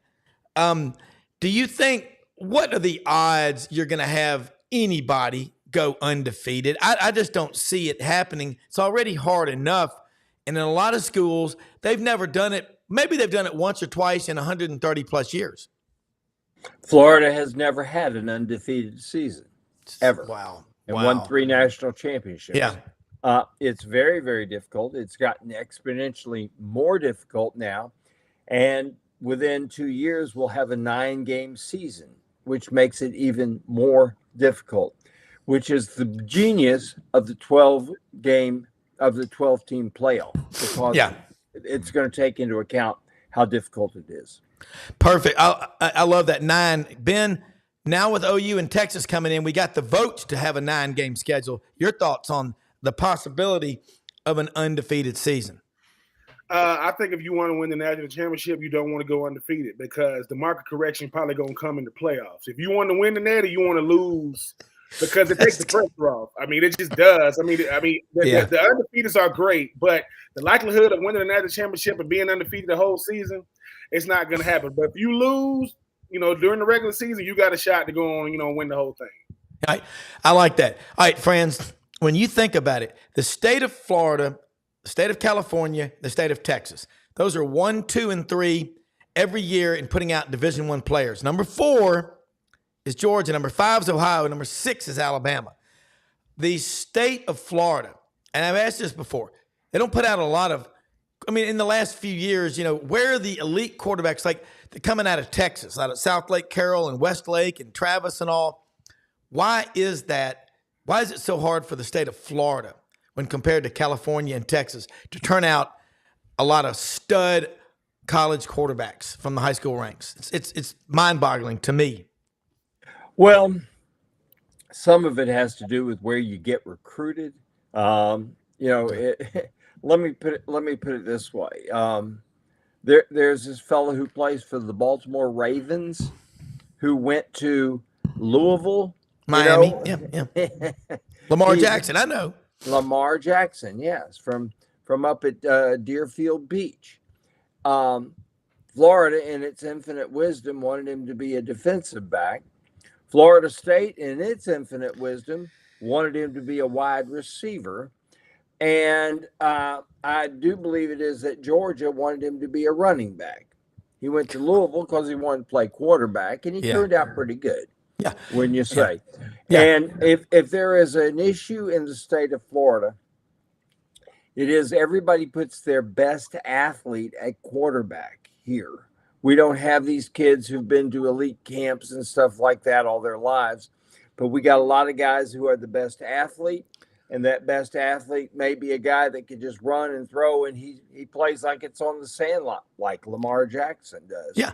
do you think, what are the odds you're going to have anybody go undefeated? I just don't see it happening. It's already hard enough. And in a lot of schools, they've never done it. Maybe they've done it once or twice in 130 plus years. Florida has never had an undefeated season, ever. Wow. And won 3 national championships. Yeah. It's very, very difficult. It's gotten exponentially more difficult now. And within 2 years, we'll have a 9-game season, which makes it even more difficult, which is the genius of the 12-team playoff, because it's going to take into account how difficult it is. Perfect. I love that. 9. Ben, now with OU and Texas coming in, we got the votes to have a 9-game schedule. Your thoughts on the possibility of an undefeated season? I think if you want to win the national championship, you don't want to go undefeated, because the market correction probably going to come in the playoffs. If you want to win the natty, you want to lose, because it takes the pressure off. I mean, it just does. I mean, the undefeateds are great, but the likelihood of winning the national championship and being undefeated the whole season, it's not going to happen. But if you lose, during the regular season, you got a shot to go on, win the whole thing. I like that. All right, friends, when you think about it, the state of Florida, the state of California, the state of Texas, those are 1, 2, and 3 every year in putting out Division I players. Number 4 is Georgia. Number 5 is Ohio. Number 6 is Alabama. The state of Florida, and I've asked this before, they don't put out a lot of, in the last few years, where are the elite quarterbacks, like they're coming out of Texas, out of South Lake Carroll and Westlake and Travis and all. Why is that? Why is it so hard for the state of Florida, when compared to California and Texas, to turn out a lot of stud college quarterbacks from the high school ranks? It's mind-boggling to me. Well, some of it has to do with where you get recruited. Let me put it this way. There's this fellow who plays for the Baltimore Ravens who went to Louisville, Miami. Yeah. Lamar Jackson, I know. Lamar Jackson, yes, from up at Deerfield Beach. Florida, in its infinite wisdom, wanted him to be a defensive back. Florida State, in its infinite wisdom, wanted him to be a wide receiver. And I do believe it is that Georgia wanted him to be a running back. He went to Louisville because he wanted to play quarterback, and he turned out pretty good. Yeah, when you say. Yeah. And if there is an issue in the state of Florida, it is everybody puts their best athlete at quarterback here. We don't have these kids who've been to elite camps and stuff like that all their lives, but we got a lot of guys who are the best athlete, and that best athlete may be a guy that can just run and throw, and he plays like it's on the sandlot, like Lamar Jackson does. Yeah,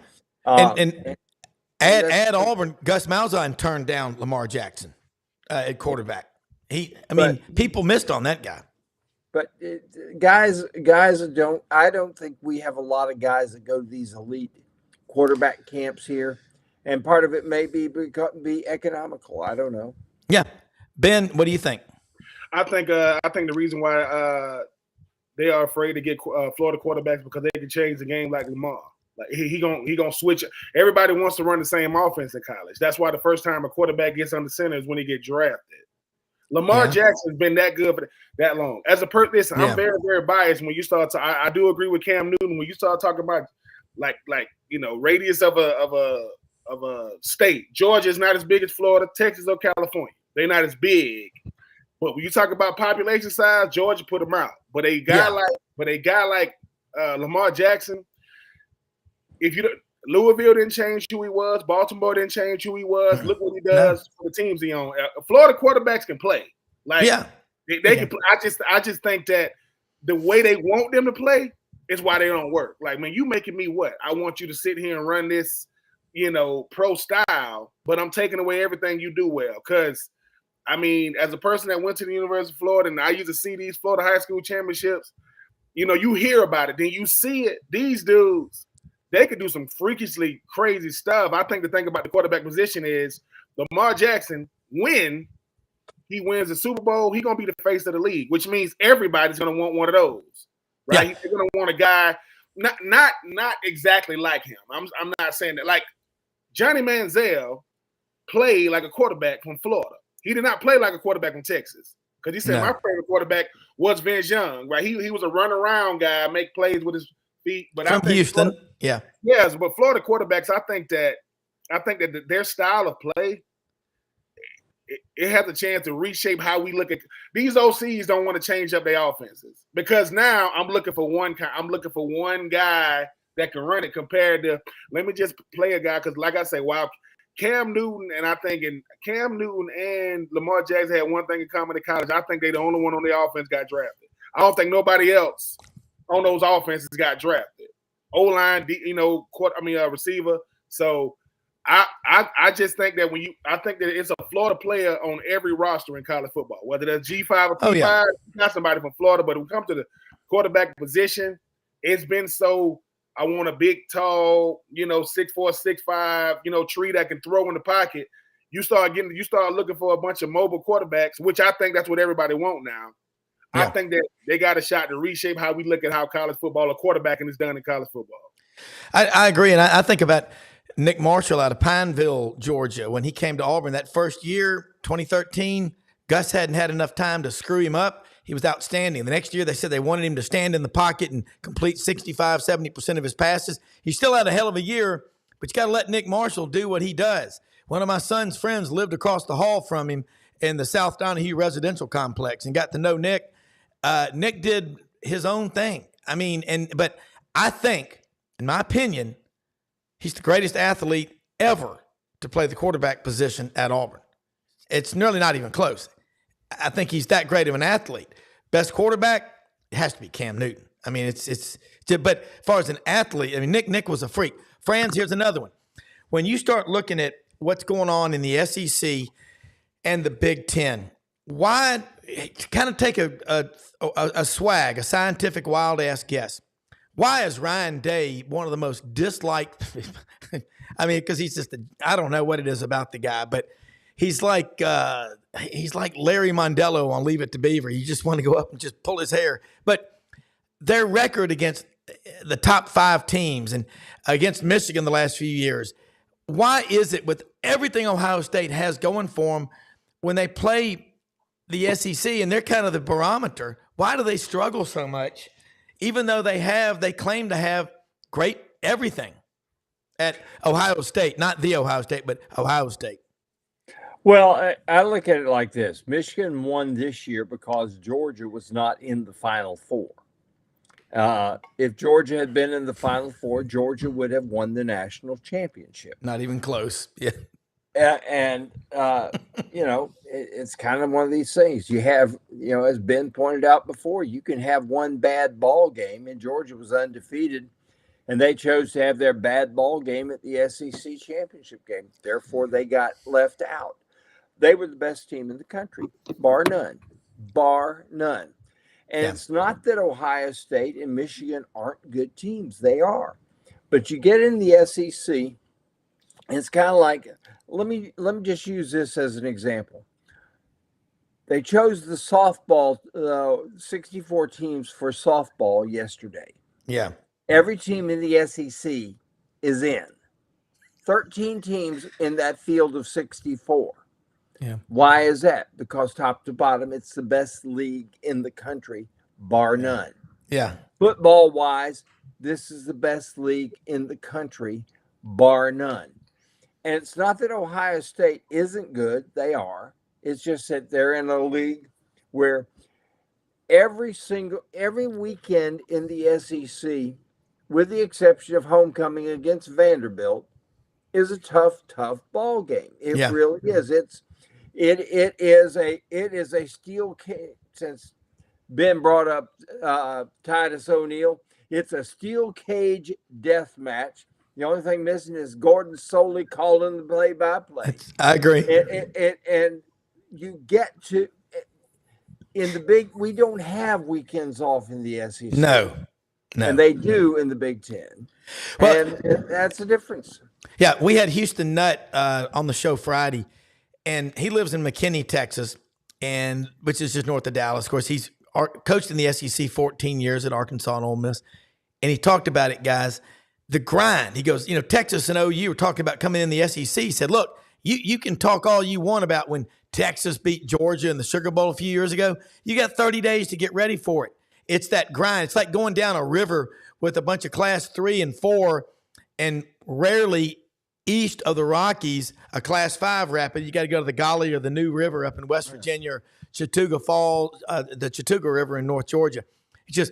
and at Auburn, Gus Malzahn turned down Lamar Jackson at quarterback. People missed on that guy. But guys I don't think we have a lot of guys that go to these elite quarterback camps here, and part of it may be economical. I don't know. Yeah, Ben, what do you think? I think the reason why they are afraid to get Florida quarterbacks because they can change the game like Lamar. Like he gonna switch. Everybody wants to run the same offense in college. That's why the first time a quarterback gets under center is when he get drafted. Lamar Jackson's been that good for that long. As a person, listen, I'm very, very biased when you start to. I do agree with Cam Newton when you start talking about like radius of a state. Georgia is not as big as Florida, Texas, or California. They're not as big. But when you talk about population size, Georgia put them out. But a guy like Lamar Jackson. If you Louisville didn't change who he was, Baltimore didn't change who he was. Look what he does for the teams he on. Florida quarterbacks can play. They can play. I just think that the way they want them to play is why they don't work. Like, man, you making me what? I want you to sit here and run this, pro style, but I'm taking away everything you do well. Because, I mean, as a person that went to the University of Florida and I used to see these Florida high school championships, you hear about it, then you see it. These dudes, they could do some freakishly crazy stuff. I think the thing about the quarterback position is Lamar Jackson, when he wins the Super Bowl, he's going to be the face of the league, which means everybody's going to want one of those, right? Yeah. They're going to want a guy not exactly like him. I'm not saying that. Like Johnny Manziel played like a quarterback from Florida. He did not play like a quarterback from Texas because he said my favorite quarterback was Vince Young, right? He was a run around guy, make plays with his feet. But from Houston, yes, but Florida quarterbacks, I think that their style of play, it has a chance to reshape how we look at these OCs. Don't want to change up their offenses because now I'm looking for one guy that can run it compared to let me just play a guy because, like I say, while Cam Newton and Lamar Jackson had one thing in common in college, I think they're the only one on the offense got drafted. I don't think nobody else on those offenses got drafted. O-line, receiver. So I just think that I think that it's a Florida player on every roster in college football, whether they're G5 or P5, not somebody from Florida. But when it comes to the quarterback position, it's been so. I want a big, tall, 6'4", 6'5", tree that can throw in the pocket. You start looking for a bunch of mobile quarterbacks, which I think that's what everybody want now. Yeah. I think that they got a shot to reshape how we look at how college football or quarterbacking is done in college football. I agree. And I think about Nick Marshall out of Pineville, Georgia, when he came to Auburn that first year, 2013, Gus hadn't had enough time to screw him up. He was outstanding. The next year, they said they wanted him to stand in the pocket and complete 65, 70% of his passes. He still had a hell of a year, but you got to let Nick Marshall do what he does. One of my son's friends lived across the hall from him in the South Donahue residential complex and got to know Nick. Nick did his own thing. But I think, in my opinion, he's the greatest athlete ever to play the quarterback position at Auburn. It's nearly not even close. I think he's that great of an athlete. Best quarterback, it has to be Cam Newton. But as far as an athlete, Nick was a freak. Franz, here's another one. When you start looking at what's going on in the SEC and the Big Ten, why kind of take a swag, a scientific wild ass guess? Why is Ryan Day one of the most disliked? Because he's just I don't know what it is about the guy, but he's like Larry Mondello on Leave It to Beaver. You just want to go up and just pull his hair. But their record against the top 5 teams and against Michigan the last few years, why is it with everything Ohio State has going for them when they play the SEC and they're kind of the barometer, why do they struggle so much even though they claim to have great everything at Ohio State, not the Ohio State, but Ohio State? Well, I look at it like this. Michigan won this year because Georgia was not in the Final Four. If Georgia had been in the Final Four, Georgia would have won the national championship. Not even close. Yeah. It's kind of one of these things. You have, as Ben pointed out before, you can have one bad ball game, and Georgia was undefeated, and they chose to have their bad ball game at the SEC championship game. Therefore, they got left out. They were the best team in the country, bar none. And It's not that Ohio State and Michigan aren't good teams. They are. But you get in the SEC, and it's kind of like, let me just use this as an example. They chose the softball, 64 teams for softball yesterday. Yeah. Every team in the SEC is in. 13 teams in that field of 64. Yeah. Why is that? Because top to bottom, it's the best league in the country, bar none. Yeah. Football wise, this is the best league in the country, bar none. And it's not that Ohio State isn't good. They are. It's just that they're in a league where every weekend in the SEC, with the exception of homecoming against Vanderbilt, is a tough ball game. It really is. It is a steel cage. Since Ben brought up Titus O'Neil, it's a steel cage death match. The only thing missing is Gordon Soley calling the play-by-play. I agree. And you get to in the big. We don't have weekends off in the SEC. No. And they do in the Big Ten. Well, and that's the difference. Yeah, we had Houston Nutt on the show Friday, and he lives in McKinney, Texas, which is just north of Dallas. Of course, he's coached in the SEC 14 years at Arkansas and Ole Miss, and he talked about it, guys, the grind. He goes, Texas and OU were talking about coming in the SEC. He said, look, you can talk all you want about when Texas beat Georgia in the Sugar Bowl a few years ago. You got 30 days to get ready for it. It's that grind. It's like going down a river with a bunch of Class 3 and 4, and rarely east of the Rockies, a Class 5 rapid. You got to go to the Golly or the New River up in West Virginia, or Chattooga Falls, the Chattooga River in North Georgia. It's just,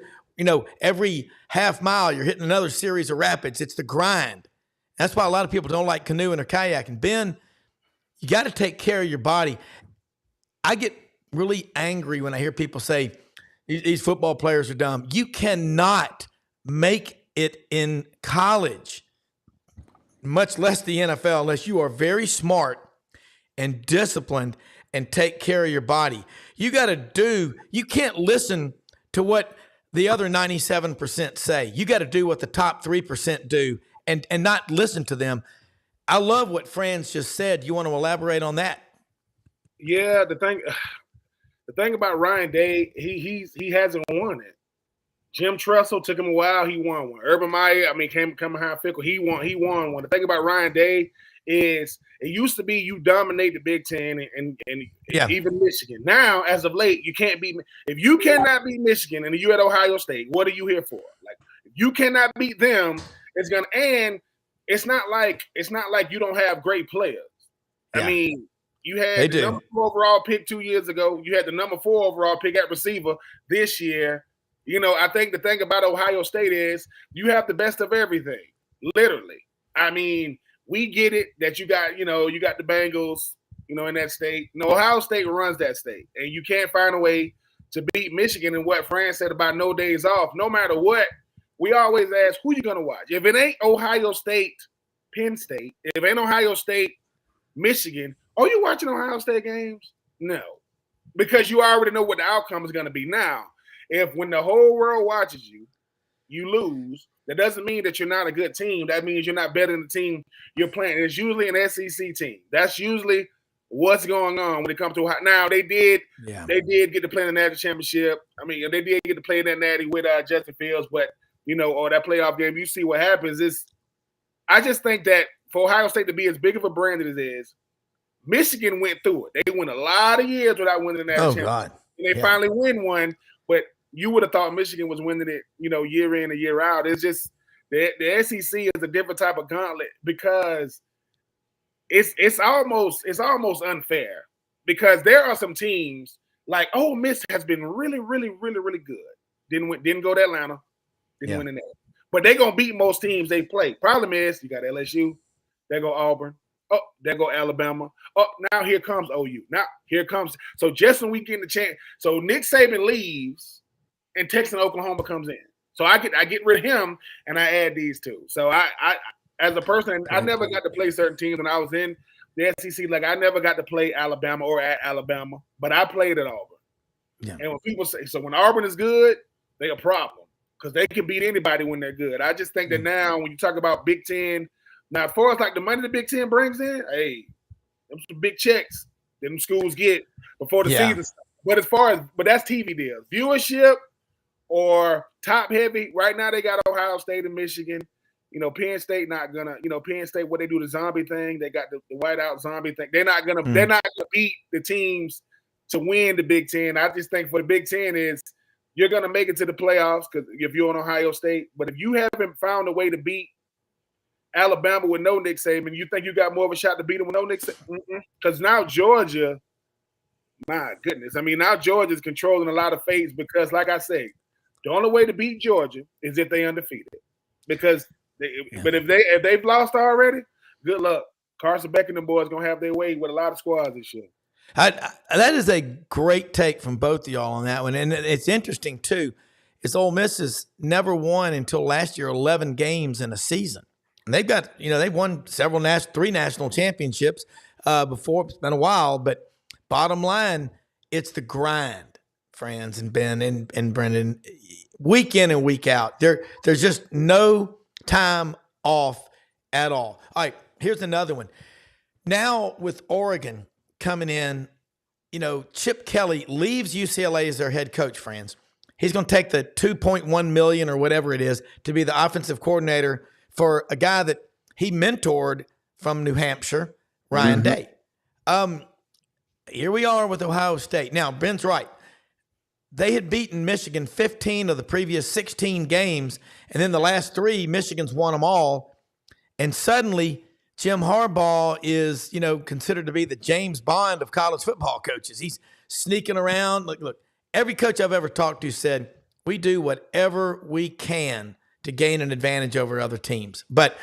every half mile you're hitting another series of rapids. It's the grind. That's why a lot of people don't like canoeing or kayaking. Ben, you got to take care of your body. I get really angry when I hear people say, these football players are dumb. You cannot make it in college, much less the NFL, unless you are very smart and disciplined and take care of your body. You can't listen to what the other 97% say. You got to do what the top 3% do and not listen to them. I love what Franz just said. You want to elaborate on that? Yeah, the thing about Ryan Day, he hasn't won it. Jim Tressel took him a while. He won one. Urban Meyer, came behind Fickle. He won one. The thing about Ryan Day is it used to be you dominate the Big Ten and even Michigan. Now, as of late, you can't beat. If you cannot beat Michigan and you at Ohio State, what are you here for? Like, if you cannot beat them, it's gonna end. It's not like you don't have great players. Yeah. You had the number 4 overall pick 2 years ago. You had the number 4 overall pick at receiver this year. I think the thing about Ohio State is you have the best of everything, literally. We get it that you got the Bengals, in that state. Ohio State runs that state, and you can't find a way to beat Michigan. And what Fran said about no days off, no matter what, we always ask, who you going to watch? If it ain't Ohio State, Penn State, if it ain't Ohio State, Michigan, are you watching Ohio State games? No, because you already know what the outcome is going to be. Now, if when the whole world watches you, you lose, that doesn't mean that you're not a good team. That means you're not better than the team you're playing. It's usually an SEC team. That's usually what's going on when it comes to now. They did get to play in the national championship. They did get to play in that natty with Justin Fields, but or that playoff game. You see what happens is. I just think that for Ohio State to be as big of a brand as it is, Michigan went through it. They went a lot of years without winning the national championship. God. And they finally win one, but you would have thought Michigan was winning it, year in and year out. It's just the SEC is a different type of gauntlet because it's almost unfair because there are some teams like Ole Miss has been really, really, really, really good. Didn't go to Atlanta, didn't win in there, but they're gonna beat most teams they play. Problem is you got LSU, there go Auburn. Oh, there go Alabama. Oh, now here comes OU. Now here comes. So just when we get the chance, so Nick Saban leaves, and Texas and Oklahoma comes in. So I get rid of him, and I add these two. So I as a person, I never got to play certain teams when I was in the SEC. Like I never got to play Alabama or at Alabama, but I played at Auburn. Yeah. And when people say so, when Auburn is good, they're a problem because they can beat anybody when they're good. I just think that now when you talk about Big Ten. Now, as far as like the money the Big Ten brings in, hey, them some big checks that them schools get before the season starts. But that's TV deals. Viewership or top heavy, right now they got Ohio State and Michigan. Penn State not gonna, Penn State, what they do, the zombie thing, they got the whiteout zombie thing. They're not gonna beat the teams to win the Big Ten. I just think for the Big Ten is you're gonna make it to the playoffs because if you're on Ohio State, but if you haven't found a way to beat Alabama with no Nick Saban, you think you got more of a shot to beat them with no Nick Saban? Because now Georgia, my goodness, I mean, now Georgia's controlling a lot of fates because, like I say, the only way to beat Georgia is if they undefeated. Because, but if they've lost already, good luck. Carson Beck and them boys gonna have their way with a lot of squads this year. That is a great take from both of y'all on that one, and it's interesting too. Is Ole Miss has never won until last year 11 games in a season. And they've got, they've won three national championships before. It's been a while, but bottom line, it's the grind, friends, and Ben and Brenden, week in and week out. There's just no time off at all. All right, here's another one. Now with Oregon coming in, Chip Kelly leaves UCLA as their head coach, friends. He's going to take the $2.1 million or whatever it is to be the offensive coordinator for a guy that he mentored from New Hampshire, Ryan Day. Here we are with Ohio State. Now, Ben's right. They had beaten Michigan 15 of the previous 16 games, and then the last 3, Michigan's won them all. And suddenly, Jim Harbaugh is, considered to be the James Bond of college football coaches. He's sneaking around. Look, every coach I've ever talked to said, we do whatever we can to gain an advantage over other teams. But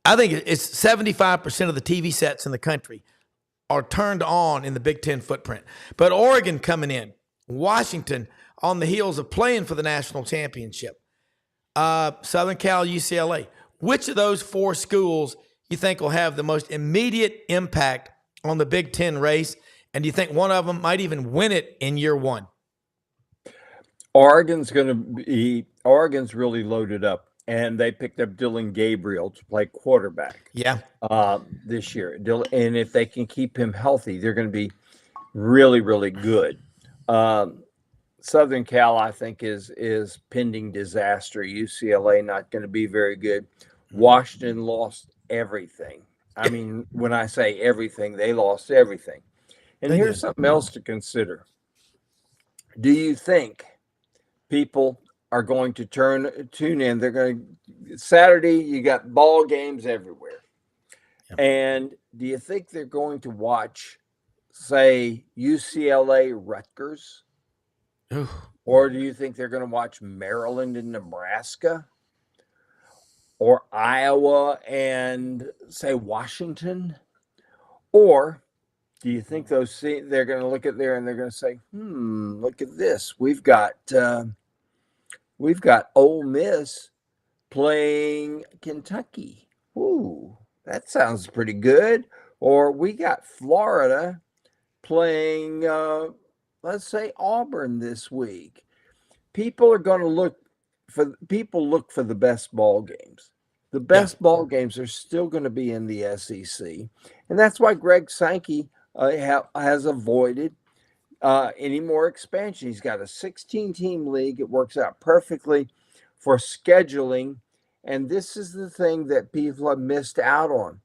I think it's 75% of the TV sets in the country are turned on in the Big Ten footprint. But Oregon coming in, Washington on the heels of playing for the national championship, Southern Cal, UCLA. Which of those 4 schools you think will have the most immediate impact on the Big Ten race? And do you think one of them might even win it in year 1? Oregon's really loaded up, and they picked up Dylan Gabriel to play quarterback. Yeah. This year. And if they can keep him healthy, they're going to be really, really good. Southern Cal, I think, is pending disaster. UCLA not going to be very good. Washington lost everything. I mean, when I say everything, they lost everything. And here's something else to consider. Do you think people are going to tune in? They're going to Saturday. You got ball games everywhere, and do you think they're going to watch, say, UCLA Rutgers, or do you think they're going to watch Maryland and Nebraska, or Iowa and say Washington, or do you think they're going to look at there and they're going to say, look at this. We've got Ole Miss playing Kentucky. Ooh, that sounds pretty good. Or we got Florida playing, let's say, Auburn this week. People are going to look for the best ball games. The best ball games are still going to be in the SEC. And that's why Greg Sankey has avoided any more expansion. He's got a 16-team league. It works out perfectly for scheduling. And this is the thing that people have missed out on.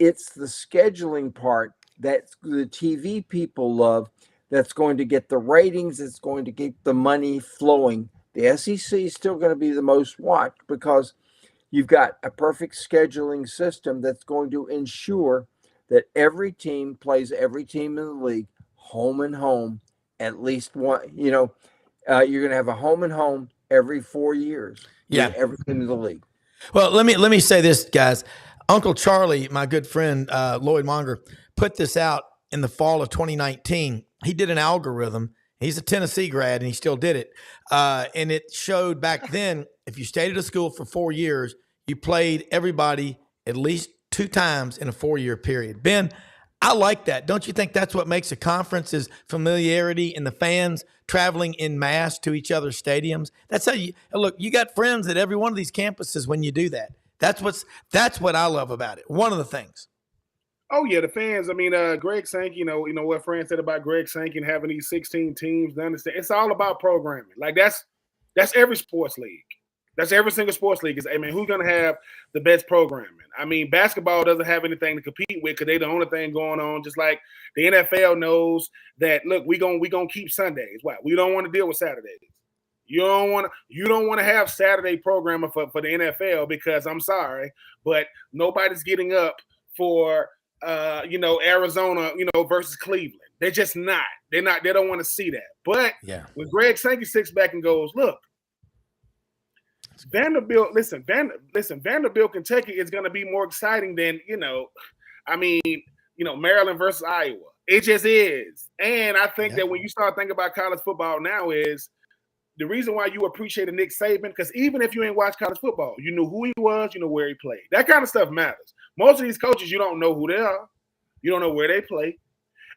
It's the scheduling part that the TV people love that's going to get the ratings. It's going to keep the money flowing. The SEC is still going to be the most watched because you've got a perfect scheduling system that's going to ensure that every team plays every team in the league, home and home, at least one. You're going to have a home and home every 4 years. Yeah, every team in the league. Well, let me say this, guys. Uncle Charlie, my good friend Lloyd Monger, put this out in the fall of 2019. He did an algorithm. He's a Tennessee grad, and he still did it. And it showed back then, if you stayed at a school for 4 years, you played everybody at least 2 times in a 4-year period. Ben, I like that. Don't you think that's what makes a conference is familiarity and the fans traveling en masse to each other's stadiums? That's how you look. You got friends at every one of these campuses when you do that. That's what I love about it. One of the things. Oh yeah, the fans. I mean, Greg Sankey. You know what Fran said about Greg Sankey and having these 16 teams. To understand, it's all about programming. Like that's every sports league. That's every single sports league. Is, I mean, who's going to have the best programming? I mean, basketball doesn't have anything to compete with because they're the only thing going on. Just like the NFL knows that, look, we gonna keep Sundays. Why? We don't want to deal with Saturdays. You don't want to have Saturday programming for the NFL because I'm sorry, but nobody's getting up for Arizona, versus Cleveland. They're just not. They don't want to see that. But when Greg Sankey sits back and goes, look, Vanderbilt, Vanderbilt, Kentucky is going to be more exciting than, Maryland versus Iowa. It just is. And I think that when you start thinking about college football now is the reason why you appreciate Nick Saban, because even if you ain't watched college football, you know who he was, you know where he played. That kind of stuff matters. Most of these coaches, you don't know who they are. You don't know where they play.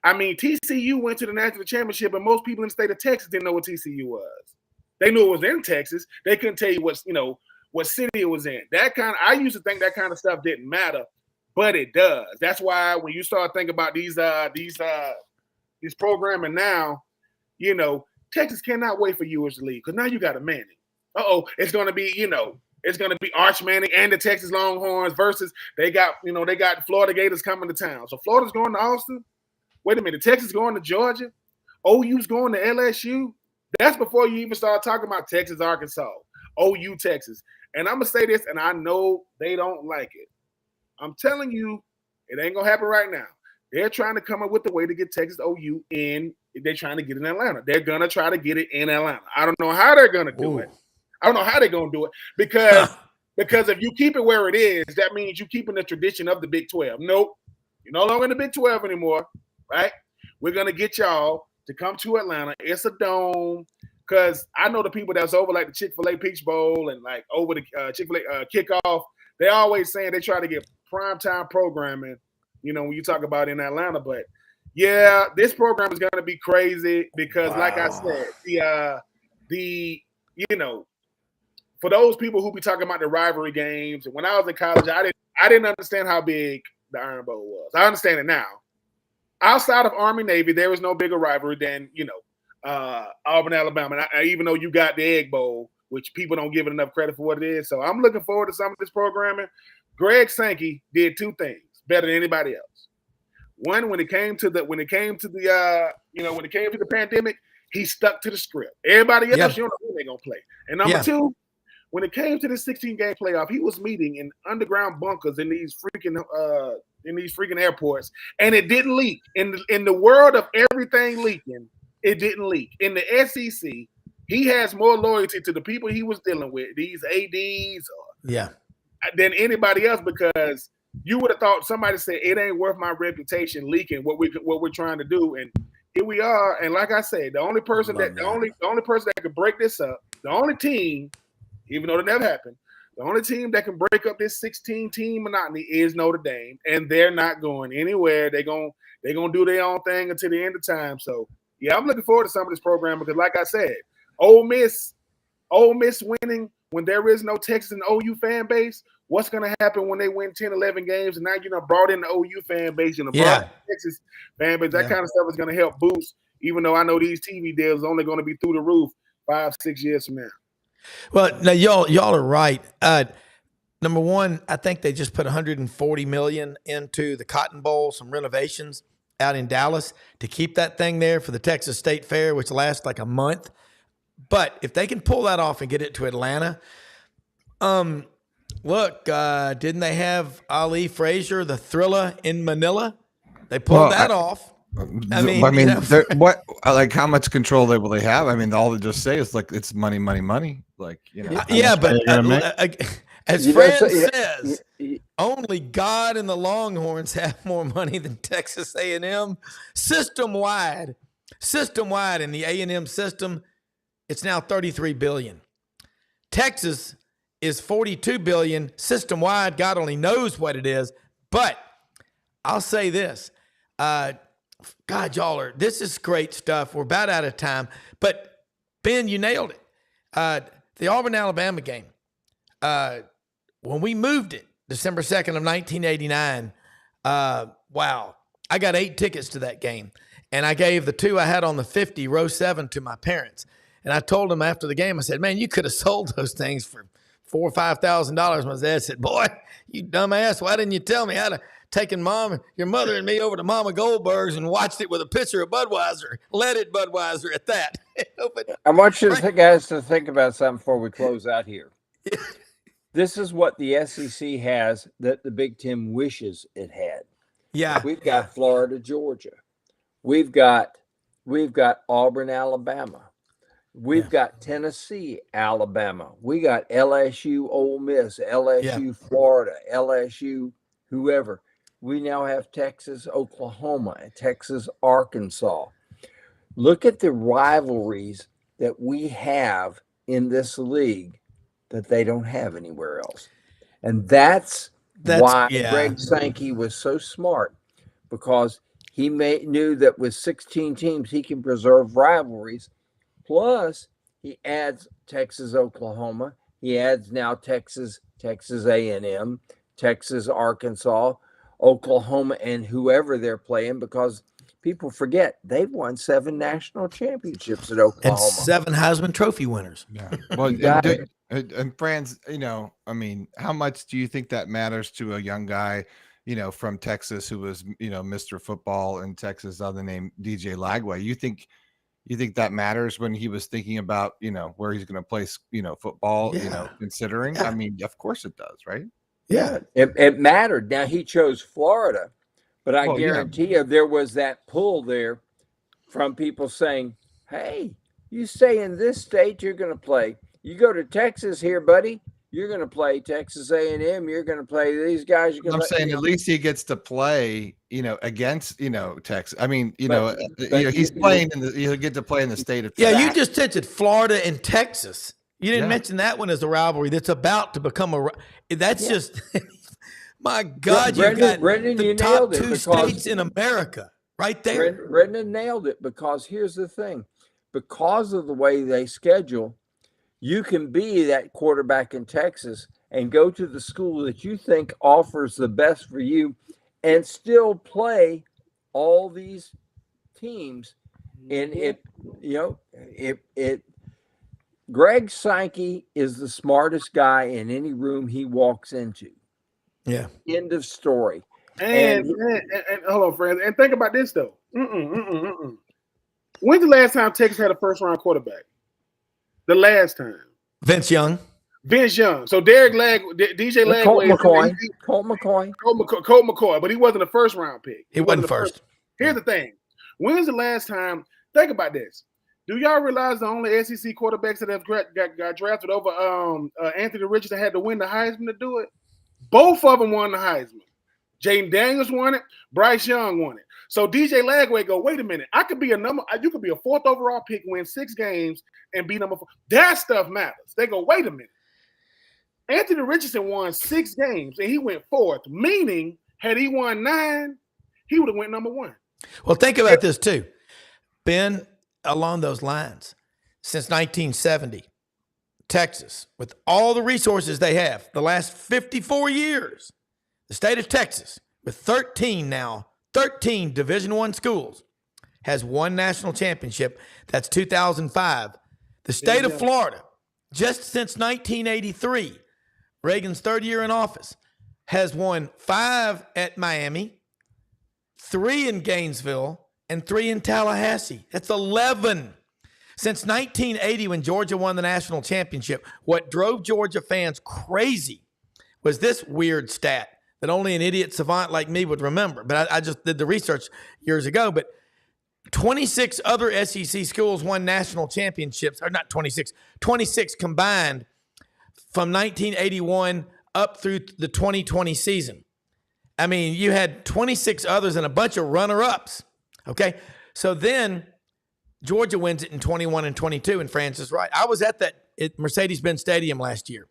I mean, TCU went to the national championship, and most people in the state of Texas didn't know what TCU was. They knew it was in Texas. They couldn't tell you what city it was in. I used to think that kind of stuff didn't matter, but it does. That's why when you start thinking about these programming now, Texas cannot wait for you as the league because now you got a Manning. It's going to be, it's going to be Arch Manning and the Texas Longhorns versus they got Florida Gators coming to town. So Florida's going to Austin. Wait a minute, Texas going to Georgia. OU's going to LSU. That's before you even start talking about Texas, Arkansas, OU, Texas. And I'm going to say this, and I know they don't like it. I'm telling you, it ain't going to happen right now. They're trying to come up with a way to get Texas OU in. They're trying to get it in Atlanta. They're going to try to get it in Atlanta. I don't know how they're going to do it. I don't know how they're going to do it because if you keep it where it is, that means you're keeping the tradition of the Big 12. Nope. You're no longer in the Big 12 anymore, right? We're going to get y'all to come to Atlanta. It's a dome because I know the people that's over like the Chick-fil-A Peach Bowl and like over the Chick-fil-A kickoff. They always saying they try to get primetime programming, when you talk about in Atlanta. But yeah, this program is going to be crazy because, like I said, for those people who be talking about the rivalry games, and when I was in college, I didn't understand how big the Iron Bowl was. I understand it now. Outside of Army Navy, there was no bigger rivalry than Auburn, Alabama. And even though you got the Egg Bowl, which people don't give it enough credit for what it is, so I'm looking forward to some of this programming. Greg Sankey did two things better than anybody else. One, when it came to the pandemic, he stuck to the script. Everybody else, you don't know who they're gonna play. And number two, when it came to the 16-game playoff, he was meeting in underground bunkers in these freaking airports, and it didn't leak. In the world of everything leaking, it didn't leak. In the SEC, he has more loyalty to the people he was dealing with, these ADs, than anybody else, because you would have thought somebody said it ain't worth my reputation leaking what we're trying to do, and here we are. And like I said, the only person that could break this up, the only team, even though it never happened, the only team that can break up this 16-team monotony is Notre Dame, and they're not going anywhere. They're gonna do their own thing until the end of time. So yeah, I'm looking forward to some of this program because, like I said, Ole Miss winning when there is no Texas and OU fan base. What's going to happen when they win 10, 11 games and now brought in the OU fan base and brought in the Texas fan base? That kind of stuff is going to help boost, even though I know these TV deals are only going to be through the roof 5-6 years from now. Well, now y'all are right. Number one, I think they just put $140 million into the Cotton Bowl, some renovations out in Dallas to keep that thing there for the Texas State Fair, which lasts like a month. But if they can pull that off and get it to Atlanta, look, didn't they have Ali Frazier, the Thriller in Manila? They pulled that off. How much control will they have? I mean, all they just say is like it's money, money, money. Like but as Fran says, only God and the Longhorns have more money than Texas A&M system wide in the A&M system. It's now $33 billion. Texas is $42 billion system wide. God only knows what it is. But I'll say this. God, this is great stuff. We're about out of time. But, Ben, you nailed it. The Auburn-Alabama game, when we moved it, December 2nd of 1989, wow, I got 8 tickets to that game. And I gave the 2 I had on the 50, row 7, to my parents. And I told them after the game, I said, man, you could have sold those things for $4,000 or $5,000. My dad said, "Boy, you dumbass, why didn't you tell me? I'd have taken your mother and me over to Mama Goldberg's and watched it with a pitcher of Budweiser, leaded Budweiser at that." I want you guys to think about something before we close out here. This is what the SEC has that the Big Ten wishes it had. Yeah. We've got Florida, Georgia. We've got Auburn, Alabama. We've got Tennessee, Alabama. We got LSU, Ole Miss, LSU, Florida, LSU, whoever. We now have Texas, Oklahoma, and Texas, Arkansas. Look at the rivalries that we have in this league that they don't have anywhere else. And that's why Greg Sankey was so smart, because he knew that with 16 teams, he can preserve rivalries. Plus, he adds Texas, Oklahoma. He adds now Texas A&M, Texas, Arkansas, Oklahoma, and whoever they're playing, because people forget they've won 7 national championships at Oklahoma. And 7 Heisman Trophy winners. Yeah. Well, and Franz, I mean, how much do you think that matters to a young guy, from Texas who was, Mr. Football in Texas, other name DJ Lagway? You think that matters when he was thinking about, where he's going to play, football, considering? I mean, of course it does, right? Yeah, it mattered. Now he chose Florida, but I guarantee you there was that pull there from people saying, "Hey, you stay in this state, you're going to play. You go to Texas here, buddy, you're going to play Texas A&M. You're going to play these guys." I'm saying at least he gets to play, against, Texas. I mean, he's playing he'll get to play in the state of Texas. Yeah, you just mentioned Florida and Texas. You didn't mention that one as a rivalry that's about to become that's just, my God, Brenden, you got the top 2 states in America right there. Brenden nailed it, because here's the thing. Because of the way they schedule, you can be that quarterback in Texas and go to the school that you think offers the best for you and still play all these teams. And Greg Sankey is the smartest guy in any room he walks into. Yeah. End of story. And hold on, friends. And think about this, though. When's the last time Texas had a first-round quarterback? The last time. Vince Young. So DJ Lagway. Colt McCoy, but he wasn't a first-round pick. He wasn't first. Here's the thing. When's the last time? Think about this. Do y'all realize the only SEC quarterbacks that have got drafted over Anthony Richardson had to win the Heisman to do it? Both of them won the Heisman. Jaden Daniels won it. Bryce Young won it. So DJ Lagway go, wait a minute. You could be a 4th overall pick, win 6 games, and be number 4. That stuff matters. They go, wait a minute. Anthony Richardson won 6 games, and he went 4th, meaning had he won 9, he would have went number 1. Well, think about this, too. Ben, along those lines, since 1970, Texas, with all the resources they have, the last 54 years, the state of Texas, with 13 Division I schools, has 1 national championship. That's 2005. The state of Florida, just since 1983, Reagan's 3rd year in office, has won 5 at Miami, 3 in Gainesville, and 3 in Tallahassee. That's 11. Since 1980, when Georgia won the national championship, what drove Georgia fans crazy was this weird stat that only an idiot savant like me would remember. But I just did the research years ago. But 26 other SEC schools won national championships, or not 26, 26 combined from 1981 up through the 2020 season. I mean, you had 26 others and a bunch of runner-ups. Okay, so then Georgia wins it in 21 and 22, and Francis is right. I was at Mercedes-Benz Stadium last year,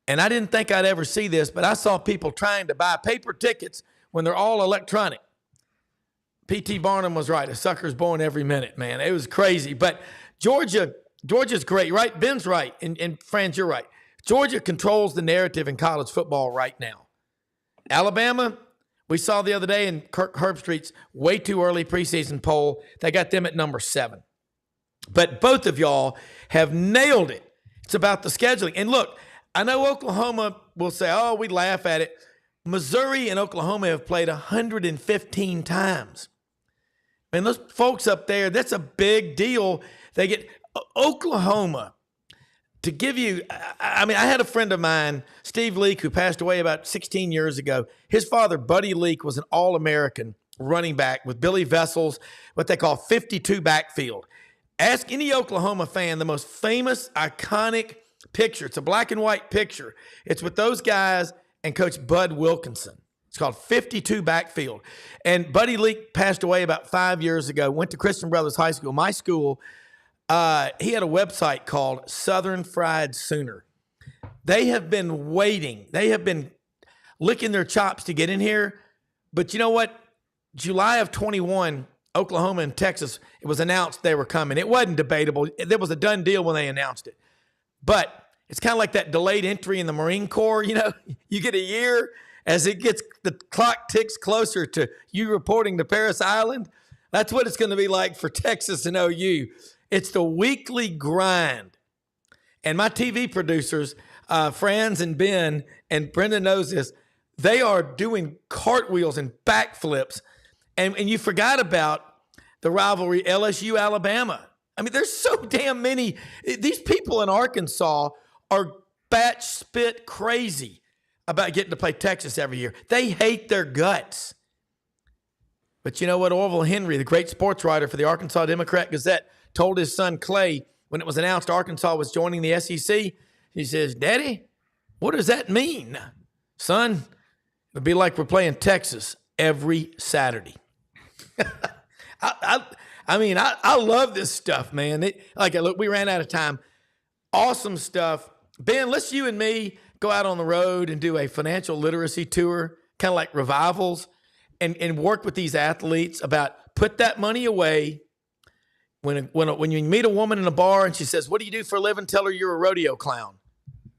and I didn't think I'd ever see this, but I saw people trying to buy paper tickets when they're all electronic. P.T. Barnum was right. A sucker's born every minute, man. It was crazy. But Georgia's great, right? Ben's right, and Franz, you're right. Georgia controls the narrative in college football right now. Alabama, we saw the other day in Kirk Herbstreit's way too early preseason poll, they got them at number 7. But both of y'all have nailed it. It's about the scheduling. And look, I know Oklahoma will say, oh, we laugh at it. Missouri and Oklahoma have played 115 times. Man, those folks up there, that's a big deal. They get Oklahoma. To give you, I mean, I had a friend of mine, Steve Leake, who passed away about 16 years ago. His father, Buddy Leake, was an All-American running back with Billy Vessels, what they call 52 backfield. Ask any Oklahoma fan the most famous, iconic picture. It's a black and white picture. It's with those guys and Coach Bud Wilkinson. It's called 52 backfield. And Buddy Leake passed away about 5 years ago, went to Christian Brothers High School, my school. He had a website called Southern Fried Sooner. They have been waiting. They have been licking their chops to get in here. But you know what? July of 21, Oklahoma and Texas, it was announced they were coming. It wasn't debatable. There was a done deal when they announced it. But it's kind of like that delayed entry in the Marine Corps. You know, you get a year as it gets, the clock ticks closer to you reporting to Paris Island. That's what it's going to be like for Texas and OU. It's the weekly grind. And my TV producers, Franz and Ben, and Brenden knows this, they are doing cartwheels and backflips. And you forgot about the rivalry LSU-Alabama. I mean, there's so damn many. These people in Arkansas are batch spit crazy about getting to play Texas every year. They hate their guts. But you know what? Orville Henry, the great sports writer for the Arkansas Democrat-Gazette, told his son Clay when it was announced Arkansas was joining the SEC. He says, "Daddy, what does that mean? Son, it'll be like we're playing Texas every Saturday." I love this stuff, man. Look, we ran out of time. Awesome stuff. Ben, let's you and me go out on the road and do a financial literacy tour, kind of like revivals, and work with these athletes about put that money away. When you meet a woman in a bar and she says, "What do you do for a living?" Tell her you're a rodeo clown.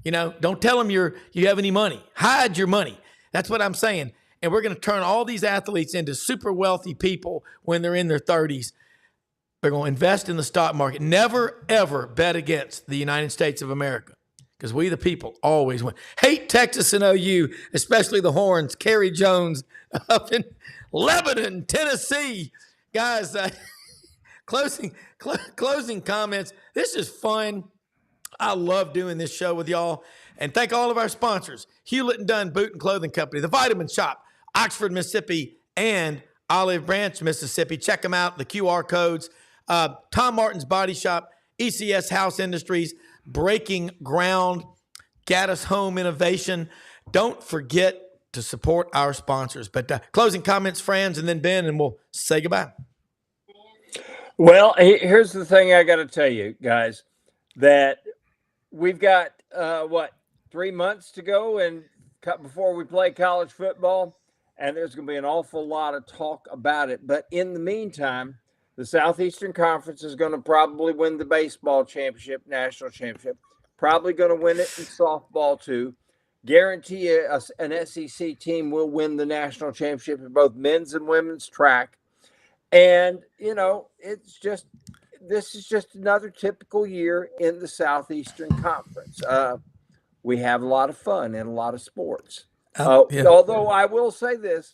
You know, don't tell them you have any money. Hide your money. That's what I'm saying. And we're going to turn all these athletes into super wealthy people when they're in their 30s. They're going to invest in the stock market. Never, ever bet against the United States of America because we, the people, always win. Hate Texas and OU, especially the Horns. Kerry Jones up in Lebanon, Tennessee. Guys, closing comments. This is fun. I love doing this show with y'all. And thank all of our sponsors, Hewlett & Dunn Boot and Clothing Company, The Vitamin Shop, Oxford, Mississippi, and Olive Branch, Mississippi. Check them out, the QR codes. Tom Martin's Body Shop, ECS House Industries, Breaking Ground, Gaddis Home Innovation. Don't forget to support our sponsors. But closing comments, Franz, and then Ben, and we'll say goodbye. Well, here's the thing I got to tell you, guys, that we've got, 3 months to go and before we play college football, and there's going to be an awful lot of talk about it. But in the meantime, the Southeastern Conference is going to probably win the baseball championship, national championship, probably going to win it in softball too. Guarantee an SEC team will win the national championship in both men's and women's track. And, you know, this is just another typical year in the Southeastern Conference. We have a lot of fun and a lot of sports. Yeah. Although I will say this,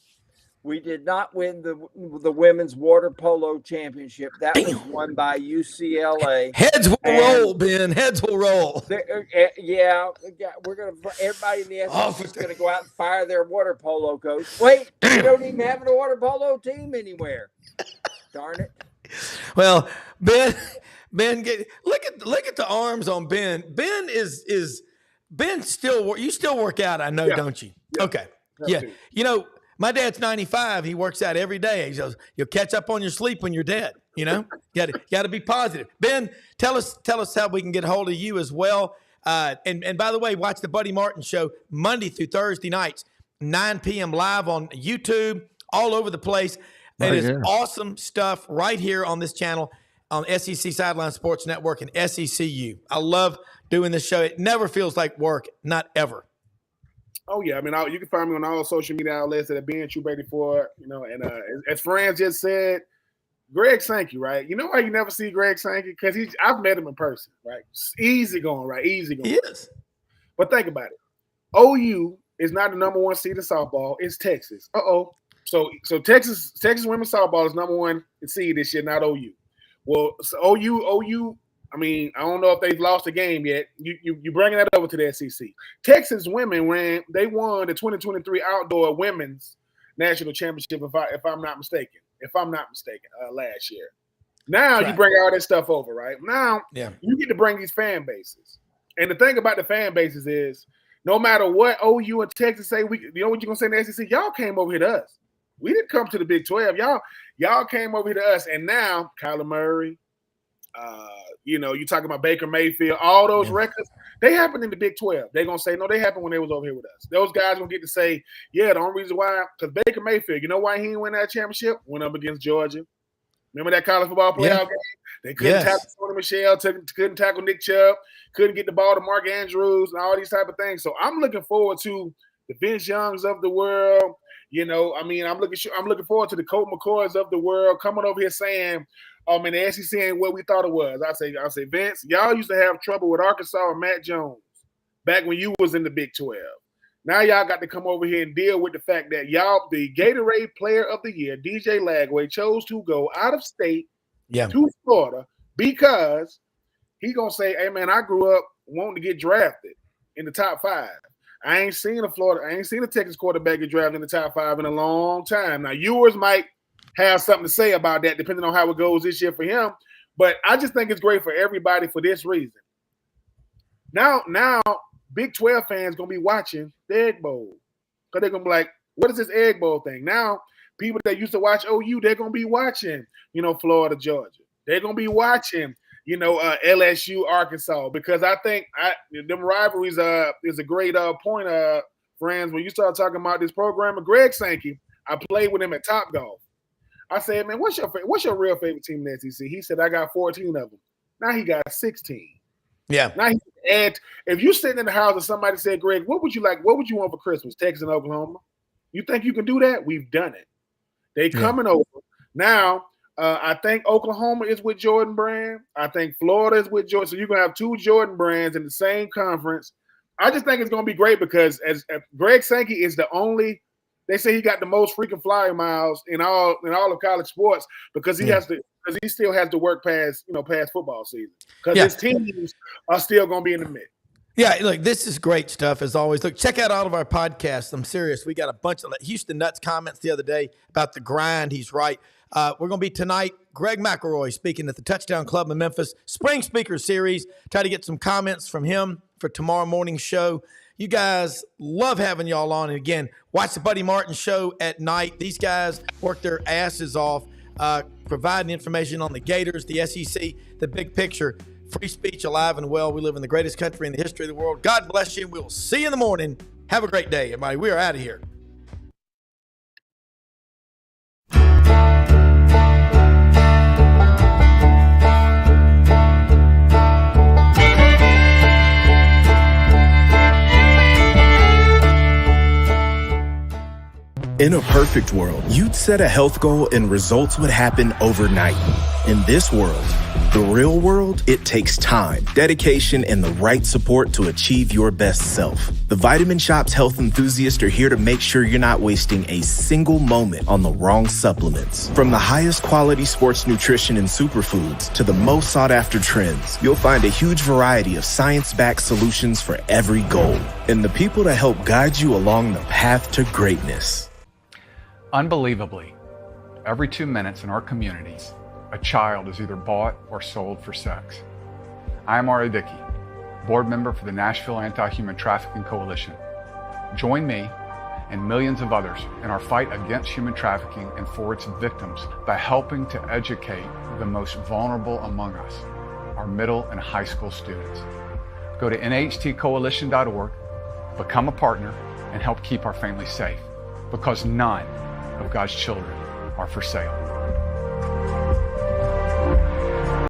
we did not win the women's water polo championship. That was won by UCLA. Heads will roll, Ben. Heads will roll. Yeah, we're gonna. Everybody in the SEC is gonna go out and fire their water polo coach. Wait, we don't even have a water polo team anywhere. Darn it. Well, Ben, look at the arms on Ben. Ben still you still work out, I know, yeah. Don't you? Yeah. Okay. Yeah. You know, my dad's 95. He works out every day. He says you'll catch up on your sleep when you're dead. You know, got to be positive. Ben, tell us how we can get a hold of you as well. And by the way, watch the Buddy Martin Show Monday through Thursday nights, 9 p.m. live on YouTube, all over the place. It is awesome stuff right here on this channel on SEC Sidelines Sports Network and SECU. I love doing this show. It never feels like work, not ever. Oh, yeah. I mean, you can find me on all social media outlets at being Troupe 84, you know, and as Franz just said, Greg Sankey, right? You know why you never see Greg Sankey? Because I've met him in person, right? Easy going, right? Easy going. He is. But think about it. OU is not the number 1 seed in softball. It's Texas. So Texas women's softball is number 1 seed this year, not OU. Well, so OU. I mean, I don't know if they've lost a game yet. You bringing that over to the SEC. Texas women won the 2023 Outdoor Women's National Championship, if I'm not mistaken. Last year. Now you bring all that stuff over, right? Now you get to bring these fan bases. And the thing about the fan bases is, no matter what OU and Texas say, you know what you're gonna say in the SEC? Y'all came over here to us. We didn't come to the Big 12. Y'all came over here to us. And now Kyler Murray, you talking about Baker Mayfield, all those records, they happened in the Big 12. They're going to say, no, they happened when they was over here with us. Those guys going to get to say, the only reason why, because Baker Mayfield, you know why he didn't win that championship? Went up against Georgia. Remember that college football playoff game? They couldn't tackle Sony Michel, couldn't tackle Nick Chubb, couldn't get the ball to Mark Andrews, and all these type of things. So I'm looking forward to the Vince Youngs of the world. I'm looking forward to the Colt McCoys of the world coming over here saying, man, the SEC ain't what we thought it was. I say, Vince, y'all used to have trouble with Arkansas and Matt Jones back when you was in the Big 12. Now y'all got to come over here and deal with the fact that the Gatorade Player of the Year, DJ Lagway, chose to go out of state to Florida because he gonna say, hey man, I grew up wanting to get drafted in the top 5. I ain't seen a Texas quarterback get drafted in the top 5 in a long time. Now yours might have something to say about that depending on how it goes this year for him. But I just think it's great for everybody for this reason. Now Big 12 fans going to be watching the Egg Bowl because they're going to be like, what is this Egg Bowl thing? Now, people that used to watch OU, they're going to be watching, Florida, Georgia. They're going to be watching, LSU, Arkansas, because I think them rivalries is a great point, friends. When you start talking about this program, Greg Sankey, I played with him at Topgolf. I said, man, what's your real favorite team in the SEC? He said, I got 14 of them. Now he got 16. Yeah. Now if you sitting in the house and somebody said, Greg, what would you like? What would you want for Christmas? Texas and Oklahoma. You think you can do that? We've done it. They coming over. Now, I think Oklahoma is with Jordan Brand. I think Florida is with Jordan. So you're going to have 2 Jordan Brands in the same conference. I just think it's going to be great because as Greg Sankey is the only, they say he got the most freaking flyer miles in all of college sports because he still has to work past football season because his teams are still going to be in the mix. Yeah, look, this is great stuff as always. Look, check out all of our podcasts. I'm serious. We got a bunch of Houston Nuts comments the other day about the grind. He's right. We're going to be tonight, Greg McElroy speaking at the Touchdown Club in Memphis, Spring Speaker Series. Try to get some comments from him for tomorrow morning's show. You guys, love having y'all on. And again, watch the Buddy Martin show at night. These guys work their asses off, providing information on the Gators, the SEC, the big picture. Free speech alive and well. We live in the greatest country in the history of the world. God bless you. We'll see you in the morning. Have a great day, everybody. We are out of here. In a perfect world, you'd set a health goal and results would happen overnight. In this world, the real world, it takes time, dedication, and the right support to achieve your best self. The Vitamin Shoppe health enthusiasts are here to make sure you're not wasting a single moment on the wrong supplements. From the highest quality sports nutrition and superfoods to the most sought after trends, you'll find a huge variety of science-backed solutions for every goal. And the people to help guide you along the path to greatness. Unbelievably, every 2 minutes in our communities, a child is either bought or sold for sex. I am Ari Dickey, board member for the Nashville Anti-Human Trafficking Coalition. Join me and millions of others in our fight against human trafficking and for its victims by helping to educate the most vulnerable among us, our middle and high school students. Go to nhtcoalition.org, become a partner, and help keep our families safe, because none of God's children are for sale.